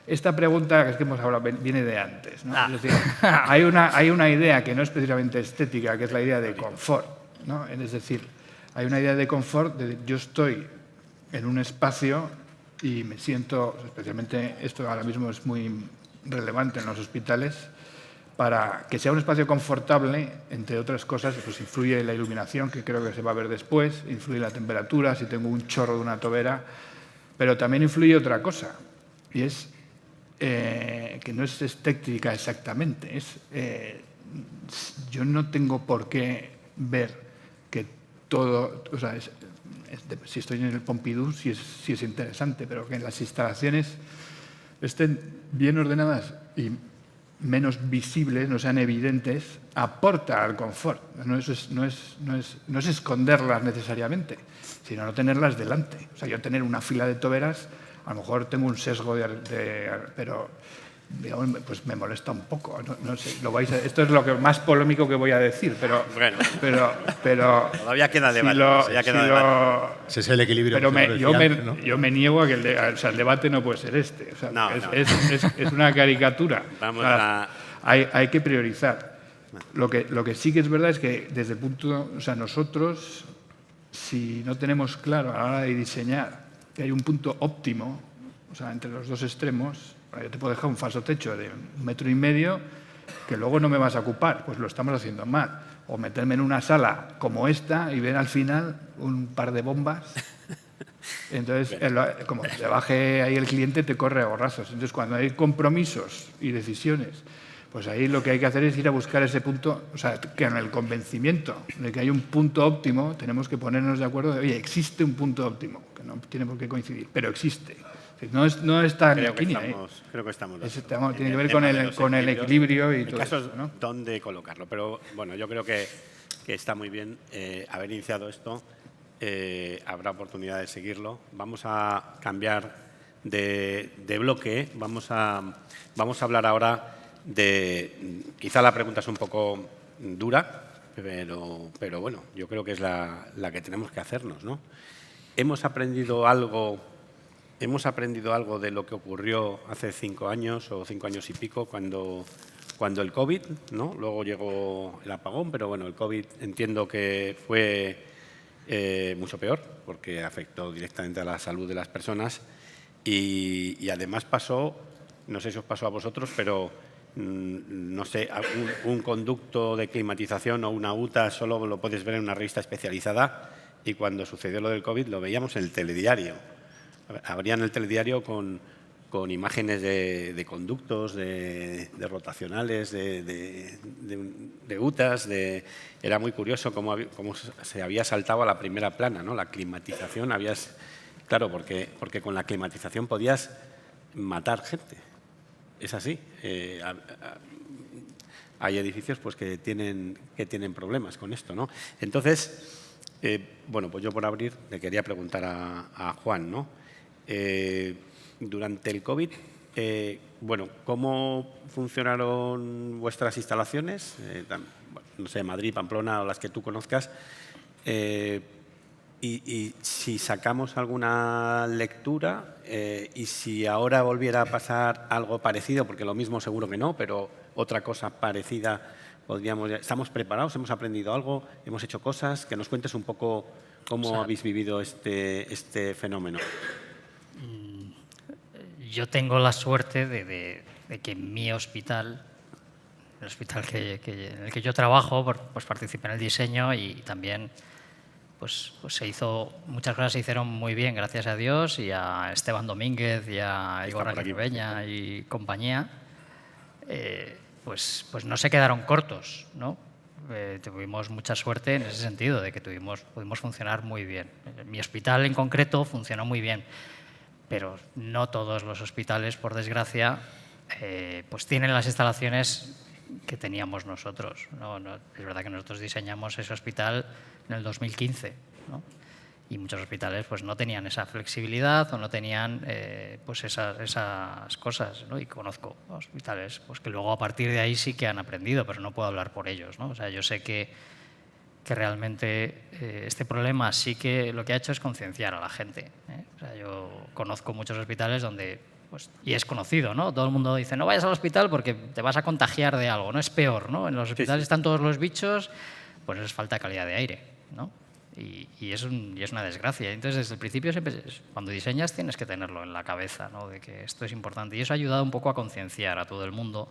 Esta pregunta que es que hemos hablado viene de antes, ¿no? Es decir, hay una idea que no es precisamente estética, que es la idea de confort, ¿no? Es decir, hay una idea de confort de yo estoy en un espacio y me siento, especialmente esto ahora mismo es muy relevante en los hospitales, para que sea un espacio confortable, entre otras cosas, pues influye la iluminación, que creo que se va a ver después, influye la temperatura, si tengo un chorro de una tobera, pero también influye otra cosa, y es que no es estética exactamente, yo no tengo por qué ver que todo, o sea, si estoy en el Pompidou sí es interesante, pero que las instalaciones estén bien ordenadas y menos visibles, no sean evidentes, aporta al confort. No es esconderlas necesariamente, sino no tenerlas delante. O sea, yo tener una fila de toberas, a lo mejor tengo un sesgo pero digamos, pues me molesta un poco. No sé, esto es lo más polémico que voy a decir, pero bueno, pero todavía queda debate. Ese es el equilibrio. Pero yo me niego a que el debate no puede ser este. O sea, es una caricatura. Hay que priorizar. Lo que sí que es verdad es que desde el punto, o sea, nosotros, si no tenemos claro a la hora de diseñar que hay un punto óptimo, o sea, entre los dos extremos, yo te puedo dejar un falso techo de 1,5 metros que luego no me vas a ocupar, pues lo estamos haciendo mal. O meterme en una sala como esta y ver al final un par de bombas. Entonces, como te baje ahí el cliente, te corre a borrazos. Entonces, cuando hay compromisos y decisiones, pues ahí lo que hay que hacer es ir a buscar ese punto, o sea, que en el convencimiento de que hay un punto óptimo, tenemos que ponernos de acuerdo de, oye, existe un punto óptimo, que no tiene por qué coincidir, pero existe. No está en línea. Creo que estamos. Tiene que ver con el equilibrio y todo eso, ¿no? Dónde colocarlo. Pero bueno, yo creo que está muy bien haber iniciado esto. Habrá oportunidad de seguirlo. Vamos a cambiar de bloque. Vamos a hablar ahora de... Quizá la pregunta es un poco dura, pero bueno, yo creo que es la que tenemos que hacernos, ¿no? ¿Hemos aprendido algo de lo que ocurrió hace 5 años o 5 años y pico cuando el COVID, ¿no? Luego llegó el apagón, pero bueno, el COVID entiendo que fue mucho peor porque afectó directamente a la salud de las personas y además pasó, no sé si os pasó a vosotros, pero no sé, un conducto de climatización o una UTA solo lo puedes ver en una revista especializada y cuando sucedió lo del COVID lo veíamos en el telediario. Abrían el telediario con imágenes de conductos, de rotacionales, de UTAs. Era muy curioso cómo se había saltado a la primera plana, ¿no? La climatización, claro, porque con la climatización podías matar gente. Es así. Hay edificios pues, que tienen problemas con esto, ¿no? Entonces, bueno, pues yo por abrir le quería preguntar a Juan, ¿no? Durante el COVID, bueno, ¿cómo funcionaron vuestras instalaciones? No sé, Madrid, Pamplona o las que tú conozcas. Y si sacamos alguna lectura y si ahora volviera a pasar algo parecido, porque lo mismo seguro que no, pero otra cosa parecida ¿Estamos preparados? ¿Hemos aprendido algo? ¿Hemos hecho cosas? Que nos cuentes un poco cómo habéis vivido este fenómeno. Yo tengo la suerte de que en mi hospital, el hospital en el que yo trabajo, pues participé en el diseño y también pues muchas cosas se hicieron muy bien, gracias a Dios, y a Esteban Domínguez y a Igor Aguirrebeña y compañía, pues no se quedaron cortos, ¿no? Tuvimos mucha suerte en ese sentido, de que pudimos funcionar muy bien. Mi hospital en concreto funcionó muy bien, pero no todos los hospitales, por desgracia, pues tienen las instalaciones que teníamos nosotros, ¿no? Es verdad que nosotros diseñamos ese hospital en el 2015, ¿no? Y muchos hospitales pues no tenían esa flexibilidad o no tenían pues esas cosas, ¿no? Y conozco hospitales pues que luego a partir de ahí sí que han aprendido, pero no puedo hablar por ellos, ¿no? O sea, yo sé que realmente este problema sí que lo que ha hecho es concienciar a la gente, ¿eh? O sea, yo conozco muchos hospitales donde, pues, y es conocido, ¿no? Todo el mundo dice, no vayas al hospital porque te vas a contagiar de algo, ¿no? Es peor, ¿no? En los hospitales están todos los bichos, pues es falta de calidad de aire, ¿no? Y es una desgracia. Entonces, desde el principio, siempre, cuando diseñas, tienes que tenerlo en la cabeza, ¿no? De que esto es importante. Y eso ha ayudado un poco a concienciar a todo el mundo.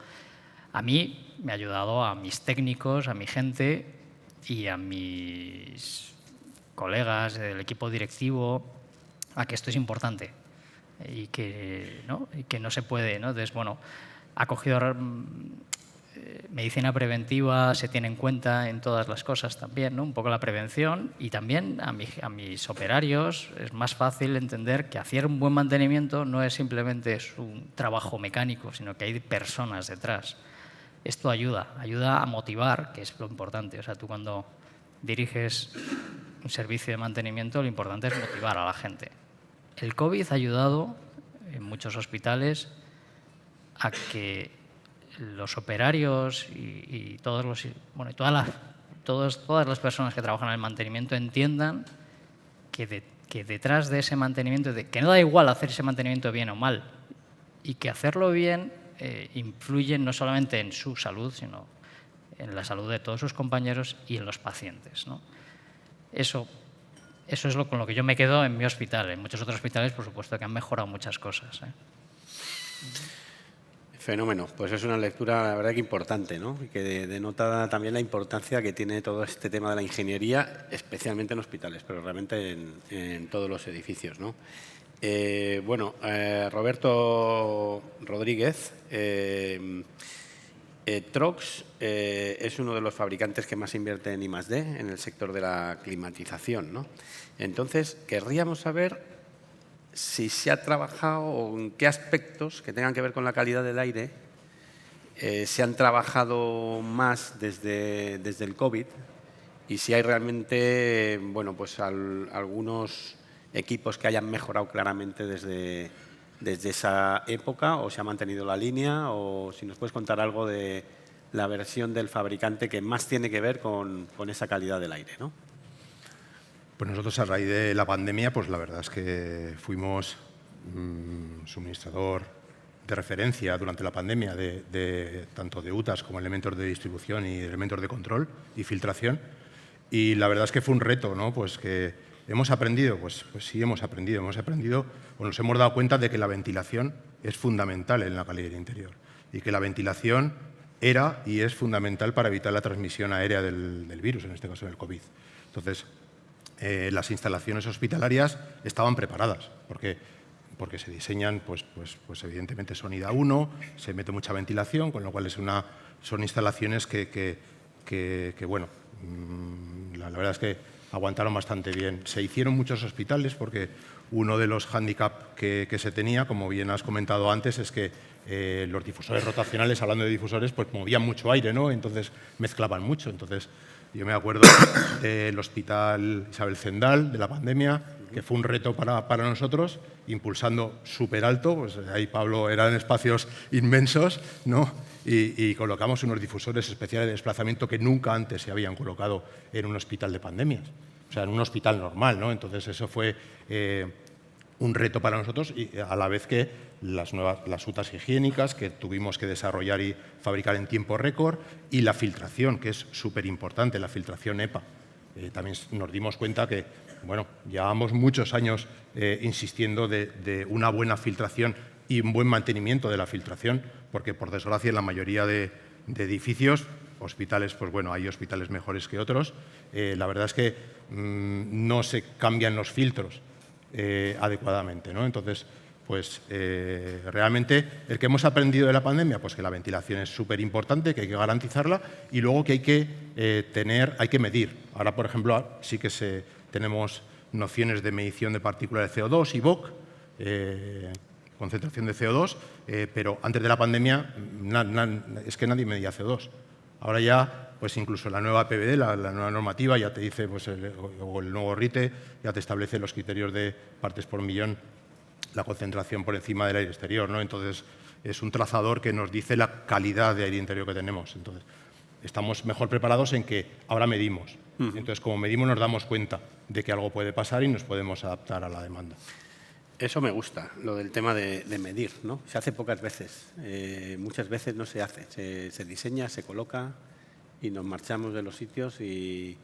A mí me ha ayudado, a mis técnicos, a mi gente y a mis colegas del equipo directivo, a que esto es importante y que no se puede, ¿no? Entonces, bueno, ha cogido medicina preventiva, se tiene en cuenta en todas las cosas también, ¿no? Un poco la prevención, y también a mis operarios es más fácil entender que hacer un buen mantenimiento no es simplemente un trabajo mecánico, sino que hay personas detrás. Esto ayuda a motivar, que es lo importante. O sea, tú cuando diriges un servicio de mantenimiento, lo importante es motivar a la gente. El COVID ha ayudado en muchos hospitales a que los operarios y todas las personas que trabajan en el mantenimiento entiendan que detrás de ese mantenimiento, que no da igual hacer ese mantenimiento bien o mal, y que hacerlo bien influye no solamente en su salud, sino en la salud de todos sus compañeros y en los pacientes, ¿no? Eso es con lo que yo me quedo en mi hospital. En muchos otros hospitales, por supuesto, que han mejorado muchas cosas, ¿eh? Fenómeno. Pues es una lectura, la verdad, que importante, ¿no? Y que denota también la importancia que tiene todo este tema de la ingeniería, especialmente en hospitales, pero realmente en todos los edificios, ¿no? Roberto Rodríguez, Trox es uno de los fabricantes que más invierte en I+D, en el sector de la climatización, ¿no? Entonces, querríamos saber si se ha trabajado o en qué aspectos que tengan que ver con la calidad del aire se han trabajado más desde el COVID, y si hay realmente algunos equipos que hayan mejorado claramente desde esa época, o se ha mantenido la línea, o si nos puedes contar algo de la versión del fabricante que más tiene que ver con esa calidad del aire, ¿no? Pues nosotros, a raíz de la pandemia, pues la verdad es que fuimos suministrador de referencia durante la pandemia tanto de UTAs como elementos de distribución y elementos de control y filtración. Y la verdad es que fue un reto, ¿no? Pues que hemos aprendido, pues sí hemos aprendido, o nos hemos dado cuenta de que la ventilación es fundamental en la calidad interior, y que la ventilación era y es fundamental para evitar la transmisión aérea del virus, en este caso del COVID. Entonces, las instalaciones hospitalarias estaban preparadas, porque se diseñan, pues evidentemente son IDA 1, se mete mucha ventilación, con lo cual son instalaciones que bueno, la verdad es que aguantaron bastante bien. Se hicieron muchos hospitales porque uno de los hándicap que se tenía, como bien has comentado antes, es que los difusores rotacionales, hablando de difusores, pues movían mucho aire, ¿no? Entonces mezclaban mucho. Entonces, yo me acuerdo del Hospital Isabel Zendal, de la pandemia, que fue un reto para nosotros, impulsando súper alto, pues ahí Pablo, eran espacios inmensos, ¿no? Y colocamos unos difusores especiales de desplazamiento que nunca antes se habían colocado en un hospital de pandemias, o sea, en un hospital normal, ¿no? Entonces eso fue un reto para nosotros, y a la vez que las hutas higiénicas que tuvimos que desarrollar y fabricar en tiempo récord, y la filtración, que es súper importante, la filtración EPA. También nos dimos cuenta que, bueno, llevábamos muchos años insistiendo de una buena filtración y un buen mantenimiento de la filtración, porque por desgracia en la mayoría de edificios, hospitales, pues bueno, hay hospitales mejores que otros, la verdad es que no se cambian los filtros adecuadamente, ¿no? Entonces, pues realmente el que hemos aprendido de la pandemia, pues que la ventilación es súper importante, que hay que garantizarla y luego que hay que medir. Ahora, por ejemplo, sí que tenemos nociones de medición de partículas de CO2, IVOC, concentración de CO2, pero antes de la pandemia es que nadie medía CO2. Ahora ya, pues incluso la nueva PVD, la nueva normativa, ya te dice, pues o el nuevo RITE, ya te establece los criterios de partes por millón, la concentración por encima del aire exterior, ¿no? Entonces, es un trazador que nos dice la calidad de aire interior que tenemos. Entonces, estamos mejor preparados en que ahora medimos. Entonces, como medimos, nos damos cuenta de que algo puede pasar y nos podemos adaptar a la demanda. Eso me gusta, lo del tema de medir, ¿no? Se hace pocas veces, muchas veces no se hace. Se diseña, se coloca y nos marchamos de los sitios y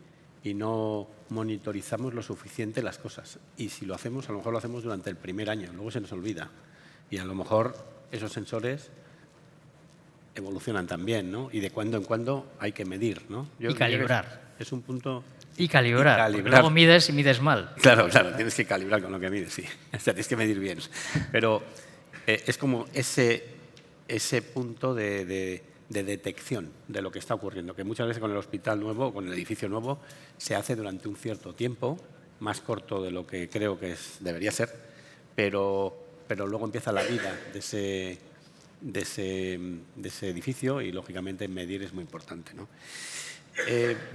no monitorizamos lo suficiente las cosas. Y si lo hacemos, a lo mejor lo hacemos durante el primer año, luego se nos olvida. Y a lo mejor esos sensores evolucionan también, ¿no? Y de cuando en cuando hay que medir, ¿no? Y calibrar. Es un punto... Y calibrar, porque luego mides y mides mal. Claro, tienes que calibrar con lo que mides, sí. O sea, tienes que medir bien. Pero es como ese punto de detección de lo que está ocurriendo, que muchas veces con el hospital nuevo, con el edificio nuevo, se hace durante un cierto tiempo, más corto de lo que creo que debería ser, pero luego empieza la vida de ese edificio y, lógicamente, medir es muy importante, ¿no?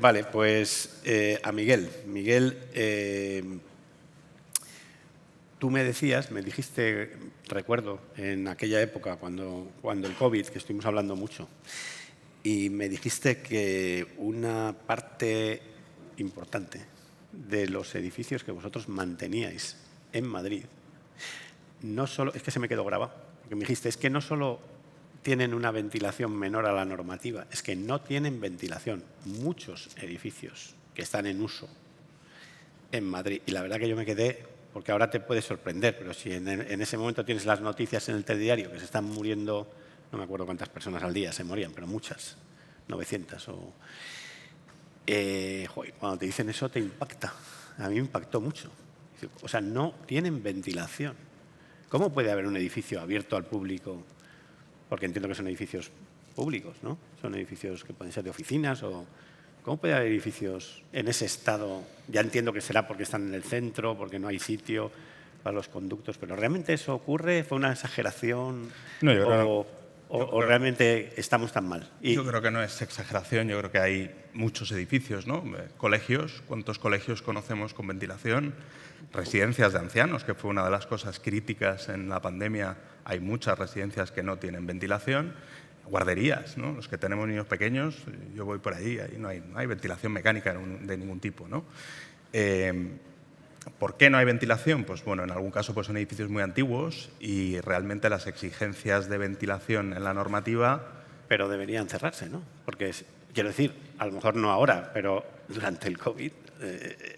Vale, pues a Miguel. Miguel, tú me dijiste, recuerdo, en aquella época, cuando el COVID, que estuvimos hablando mucho, y me dijiste que una parte importante de los edificios que vosotros manteníais en Madrid, no solo, es que se me quedó grabado, porque me dijiste, es que no solo tienen una ventilación menor a la normativa, es que no tienen ventilación. Muchos edificios que están en uso en Madrid. Y la verdad que yo me quedé, porque ahora te puede sorprender, pero si en ese momento tienes las noticias en el telediario que se están muriendo, no me acuerdo cuántas personas al día se morían, pero muchas, 900 cuando te dicen eso te impacta. A mí me impactó mucho. O sea, no tienen ventilación. ¿Cómo puede haber un edificio abierto al público? Porque entiendo que son edificios públicos, ¿no? Son edificios que pueden ser de oficinas o... ¿Cómo puede haber edificios en ese estado? Ya entiendo que será porque están en el centro, porque no hay sitio para los conductos, pero ¿realmente eso ocurre? ¿Fue una exageración? No, yo creo ¿O realmente estamos tan mal? Yo creo que no es exageración, yo creo que hay muchos edificios, ¿no? Colegios, ¿cuántos colegios conocemos con ventilación? Residencias de ancianos, que fue una de las cosas críticas en la pandemia. Hay muchas residencias que no tienen ventilación. Guarderías, ¿no? Los que tenemos niños pequeños, yo voy por ahí no hay ventilación mecánica de ningún tipo, ¿no? ¿Por qué no hay ventilación? Pues bueno, en algún caso pues son edificios muy antiguos y realmente las exigencias de ventilación en la normativa... Pero deberían cerrarse, ¿no? Porque, quiero decir, a lo mejor no ahora, pero durante el COVID...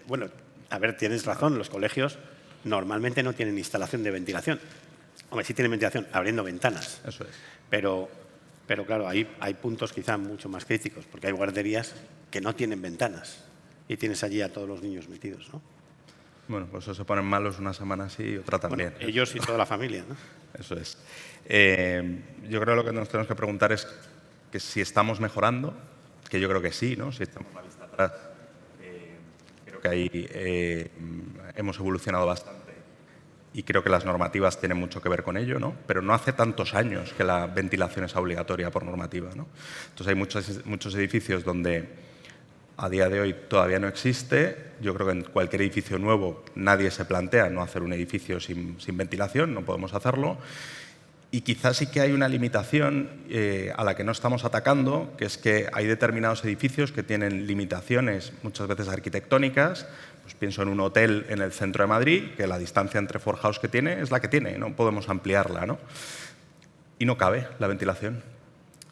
bueno, a ver, tienes razón, los colegios normalmente no tienen instalación de ventilación. Hombre, sí tienen ventilación, abriendo ventanas. Eso es. Pero claro, hay puntos quizá mucho más críticos, porque hay guarderías que no tienen ventanas y tienes allí a todos los niños metidos, ¿no? Bueno, pues eso se ponen malos una semana sí y otra también. Bueno, ellos y toda la familia, ¿no? Eso es. Yo creo que lo que nos tenemos que preguntar es que si estamos mejorando, que yo creo que sí, ¿no? Si estamos a la vista atrás, creo que ahí hemos evolucionado bastante y creo que las normativas tienen mucho que ver con ello, ¿no? Pero no hace tantos años que la ventilación es obligatoria por normativa, ¿no? Entonces hay muchos edificios donde a día de hoy todavía no existe. Yo creo que en cualquier edificio nuevo nadie se plantea no hacer un edificio sin ventilación, no podemos hacerlo. Y quizás sí que hay una limitación a la que no estamos atacando, que es que hay determinados edificios que tienen limitaciones muchas veces arquitectónicas. Pues pienso en un hotel en el centro de Madrid, que la distancia entre forjados que tiene es la que tiene, no podemos ampliarla, ¿no? Y no cabe la ventilación.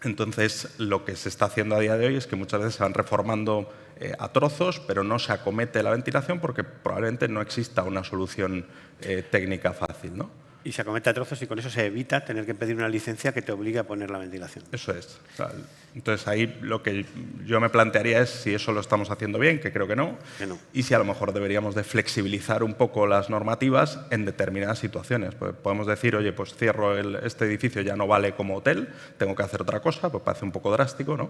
Entonces, lo que se está haciendo a día de hoy es que muchas veces se van reformando a trozos, pero no se acomete la ventilación porque probablemente no exista una solución técnica fácil, ¿no? Y se acomete a trozos y con eso se evita tener que pedir una licencia que te obligue a poner la ventilación. Eso es. O sea, entonces, ahí lo que yo me plantearía es si eso lo estamos haciendo bien, que creo que no, y si a lo mejor deberíamos de flexibilizar un poco las normativas en determinadas situaciones. Pues podemos decir, oye, pues cierro este edificio, ya no vale como hotel, tengo que hacer otra cosa, pues parece un poco drástico, ¿no?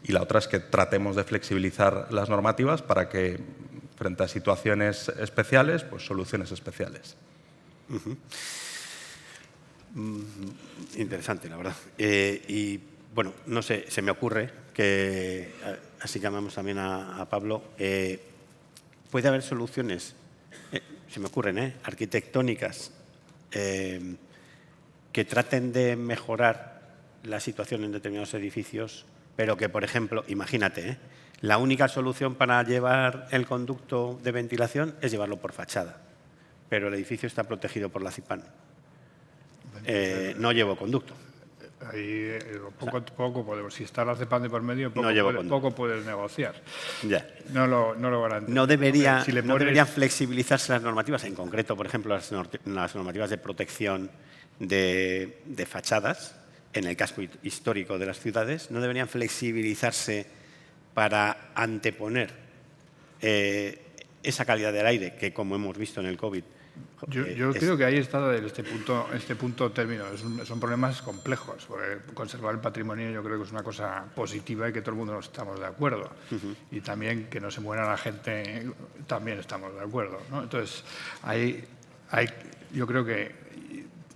Y la otra es que tratemos de flexibilizar las normativas para que, frente a situaciones especiales, pues soluciones especiales. Interesante, la verdad. Y bueno, no sé, se me ocurre que, así llamamos también a Pablo, puede haber soluciones, se me ocurren, arquitectónicas, que traten de mejorar la situación en determinados edificios, pero que, por ejemplo, imagínate, la única solución para llevar el conducto de ventilación es llevarlo por fachada, pero el edificio está protegido por la CIPAN. No llevo conducto. Ahí poco podemos. Si está la CEPAN de por medio, poco puedes negociar. Ya. No lo garantizo. No deberían flexibilizarse las normativas, en concreto, por ejemplo, las normativas de protección de fachadas en el casco histórico de las ciudades, no deberían flexibilizarse para anteponer esa calidad del aire que, como hemos visto en el COVID, yo creo que ahí está este punto término. Son problemas complejos. Porque conservar el patrimonio yo creo que es una cosa positiva y que todo el mundo estamos de acuerdo. Y también que no se muera la gente, también estamos de acuerdo, ¿no? Entonces, yo creo que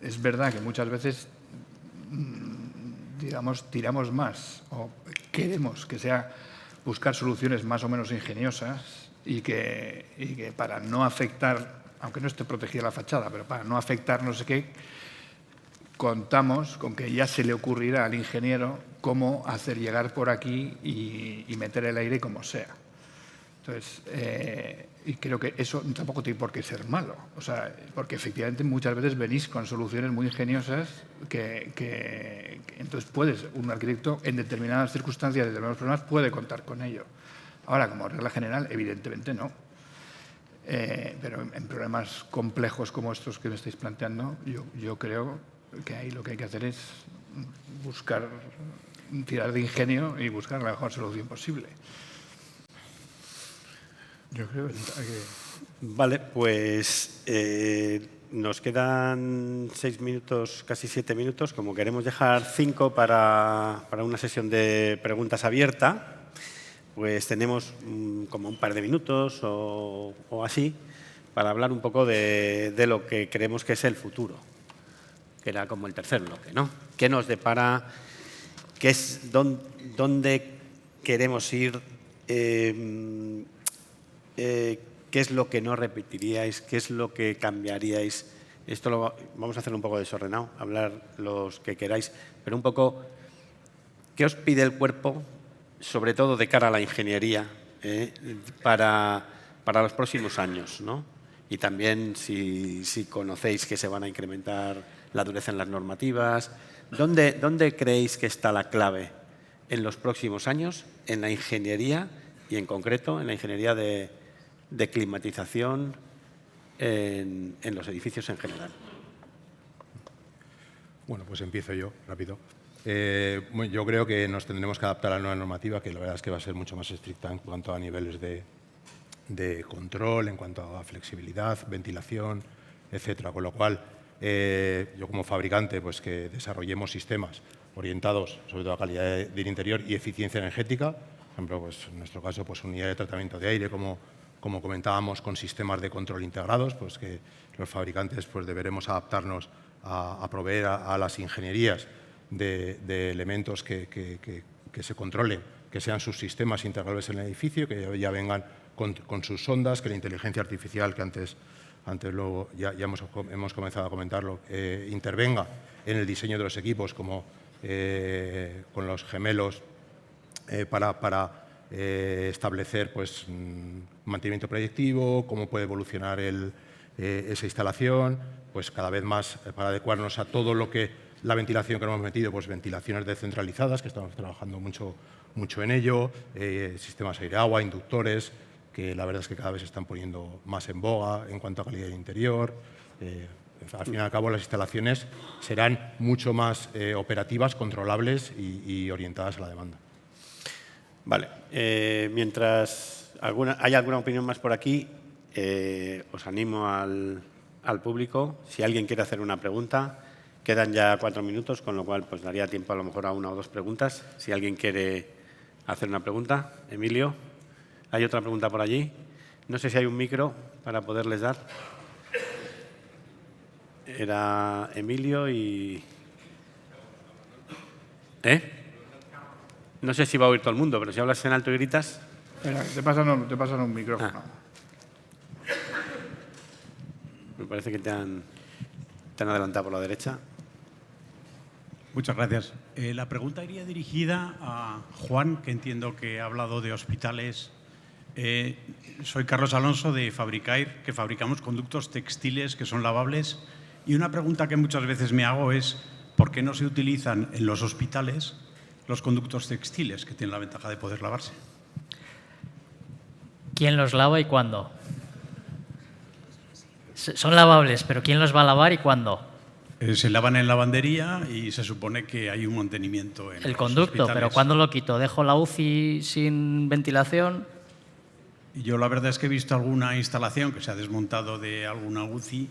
es verdad que muchas veces tiramos más o queremos que sea buscar soluciones más o menos ingeniosas y que para no afectar, aunque no esté protegida la fachada, pero para no afectar no sé qué, contamos con que ya se le ocurrirá al ingeniero cómo hacer llegar por aquí y meter el aire como sea. Entonces, y creo que eso tampoco tiene por qué ser malo, o sea, porque efectivamente muchas veces venís con soluciones muy ingeniosas que entonces un arquitecto en determinadas circunstancias, en determinados problemas, puede contar con ello. Ahora, como regla general, evidentemente no. Pero en problemas complejos como estos que me estáis planteando, yo creo que ahí lo que hay que hacer es tirar de ingenio y buscar la mejor solución posible. Yo creo que... Vale, pues nos quedan 6 minutos, casi 7 minutos. Como queremos dejar 5 para una sesión de preguntas abierta, pues tenemos como un par de minutos o así para hablar un poco de lo que creemos que es el futuro, que era como el tercer bloque, ¿no? ¿Qué nos depara? ¿Dónde queremos ir? ¿Qué es lo que no repetiríais? ¿Qué es lo que cambiaríais? Esto vamos a hacer un poco desordenado, hablar los que queráis, pero un poco, ¿qué os pide el cuerpo, sobre todo de cara a la ingeniería, para los próximos años, ¿no? Y también si conocéis que se van a incrementar la dureza en las normativas. ¿Dónde creéis que está la clave en los próximos años en la ingeniería y en concreto en la ingeniería de climatización en los edificios en general? Bueno, pues empiezo yo, rápido. Yo creo que nos tendremos que adaptar a la nueva normativa, que la verdad es que va a ser mucho más estricta en cuanto a niveles de control, en cuanto a flexibilidad, ventilación, etcétera. Con lo cual, yo como fabricante, pues que desarrollemos sistemas orientados sobre todo a calidad del interior y eficiencia energética. Por ejemplo, pues en nuestro caso, pues unidad de tratamiento de aire, como comentábamos, con sistemas de control integrados, pues que los fabricantes pues deberemos adaptarnos a proveer a las ingenierías de elementos que se controlen, que sean sus sistemas integrables en el edificio, que ya vengan con sus sondas, que la inteligencia artificial que antes antes ya hemos comenzado a comentarlo, intervenga en el diseño de los equipos, como con los gemelos, para establecer pues, mantenimiento predictivo, cómo puede evolucionar esa instalación, pues cada vez más para adecuarnos a todo lo que la ventilación que nos hemos metido, pues ventilaciones descentralizadas, que estamos trabajando mucho en ello, sistemas aire-agua, inductores, que la verdad es que cada vez se están poniendo más en boga en cuanto a calidad del interior. Al fin y al cabo, las instalaciones serán mucho más operativas, controlables y orientadas a la demanda. Vale. Mientras hay alguna opinión más por aquí, os animo al público. Si alguien quiere hacer una pregunta, quedan ya 4 minutos, con lo cual pues daría tiempo a lo mejor a 1 o 2 preguntas. Si alguien quiere hacer una pregunta. Emilio, ¿hay otra pregunta por allí? No sé si hay un micro para poderles dar. Era Emilio y... No sé si va a oír todo el mundo, pero si hablas en alto y gritas... Espera, te pasan un micrófono. Me parece que te han adelantado por la derecha. Muchas gracias. La pregunta iría dirigida a Juan, que entiendo que ha hablado de hospitales. Soy Carlos Alonso de Fabricair, que fabricamos conductos textiles que son lavables. Y una pregunta que muchas veces me hago es ¿por qué no se utilizan en los hospitales los conductos textiles, que tienen la ventaja de poder lavarse? ¿Quién los lava y cuándo? Son lavables, pero ¿quién los va a lavar y cuándo? Se lavan en lavandería y se supone que hay un mantenimiento en el los conducto, hospitales. pero ¿cuándo lo quito? ¿Dejo la UCI sin ventilación? Yo la verdad es que he visto alguna instalación que se ha desmontado de alguna UCI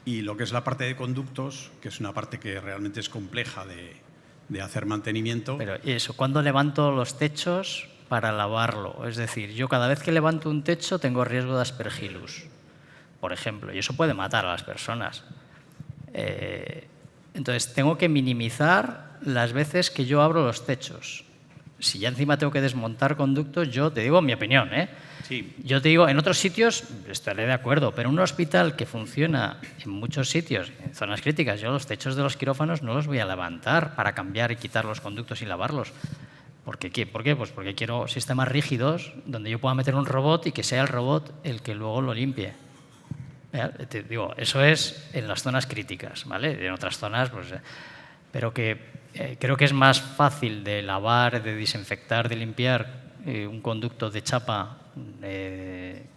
y lo que es la parte de conductos, que es una parte que realmente es compleja de hacer mantenimiento. Pero eso, ¿cuándo levanto los techos para lavarlo? Es decir, yo cada vez que levanto un techo tengo riesgo de aspergillus, por ejemplo, y eso puede matar a las personas. Entonces, tengo que minimizar las veces que yo abro los techos. Si ya encima tengo que desmontar conductos, yo te digo mi opinión, Sí. Yo te digo, en otros sitios estaré de acuerdo, pero en un hospital que funciona en muchos sitios, en zonas críticas, yo los techos de los quirófanos no los voy a levantar para cambiar y quitar los conductos y lavarlos. ¿Por qué? Pues porque quiero sistemas rígidos donde yo pueda meter un robot y que sea el robot el que luego lo limpie. Te digo, eso es en las zonas críticas, ¿vale? En otras zonas, pues... Pero que creo que es más fácil de lavar, de desinfectar, de limpiar un conducto de chapa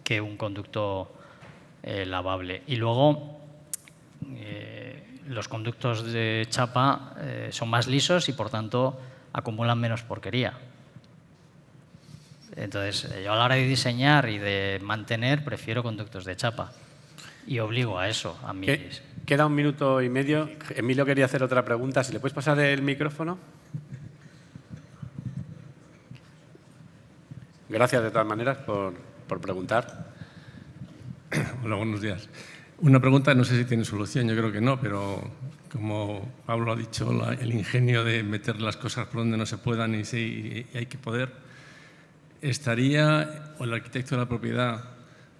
que un conducto lavable. Y luego, los conductos de chapa son más lisos y, por tanto, acumulan menos porquería. Entonces, yo a la hora de diseñar y de mantener, prefiero conductos de chapa. Y obligo a eso, a mis... Queda 1 minuto y medio. Emilio quería hacer otra pregunta. ¿Si le puedes pasar el micrófono? Gracias, de todas maneras, por preguntar. Hola, buenos días. Una pregunta, no sé si tiene solución, yo creo que no, pero como Pablo ha dicho, el ingenio de meter las cosas por donde no se puedan y sí hay que poder, ¿estaría el arquitecto de la propiedad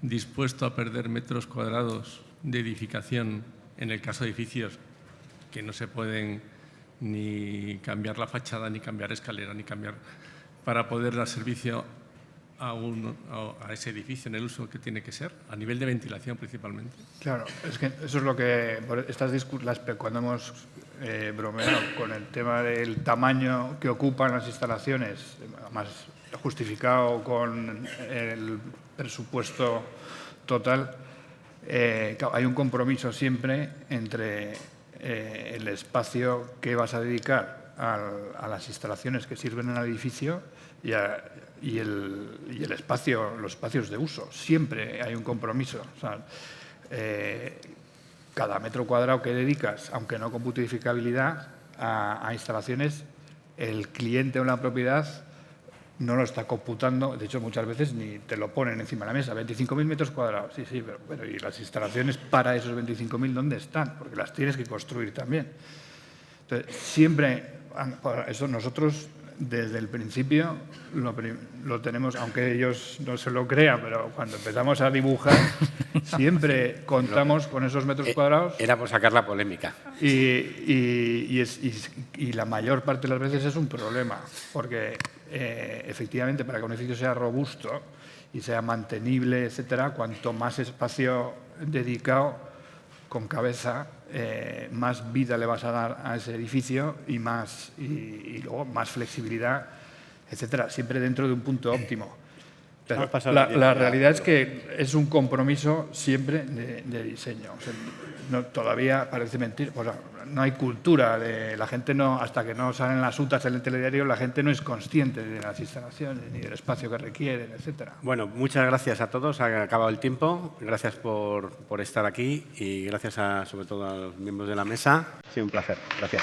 dispuesto a perder metros cuadrados de edificación en el caso de edificios que no se pueden ni cambiar la fachada, ni cambiar escalera, ni cambiar, para poder dar servicio a ese edificio en el uso que tiene que ser, a nivel de ventilación principalmente? Claro, es que eso es lo que cuando hemos bromeado con el tema del tamaño que ocupan las instalaciones, más justificado con el presupuesto total, hay un compromiso siempre entre el espacio que vas a dedicar a las instalaciones que sirven en el edificio y el espacio, los espacios de uso. Siempre hay un compromiso. O sea, cada metro cuadrado que dedicas, aunque no con putificabilidad, a instalaciones, el cliente o la propiedad no lo está computando. De hecho, muchas veces ni te lo ponen encima de la mesa. 25.000 metros cuadrados. Sí, pero bueno, ¿y las instalaciones para esos 25.000 dónde están? Porque las tienes que construir también. Entonces, siempre, por eso nosotros desde el principio lo tenemos, aunque ellos no se lo crean, pero cuando empezamos a dibujar siempre contamos con esos metros cuadrados. Era por sacar la polémica. Y la mayor parte de las veces es un problema, porque efectivamente para que un edificio sea robusto y sea mantenible, etcétera, cuanto más espacio dedicado con cabeza, más vida le vas a dar a ese edificio y luego más flexibilidad, etcétera, siempre dentro de un punto óptimo. Pero la realidad es que es un compromiso siempre de diseño. O sea, todavía parece mentir, o sea, no hay cultura, la gente no, hasta que no salen las UTAs en el telediario, la gente no es consciente de las instalaciones ni del espacio que requieren, etcétera. Bueno, muchas gracias a todos, ha acabado el tiempo, gracias por estar aquí y gracias sobre todo a los miembros de la mesa. Ha sido un placer, gracias.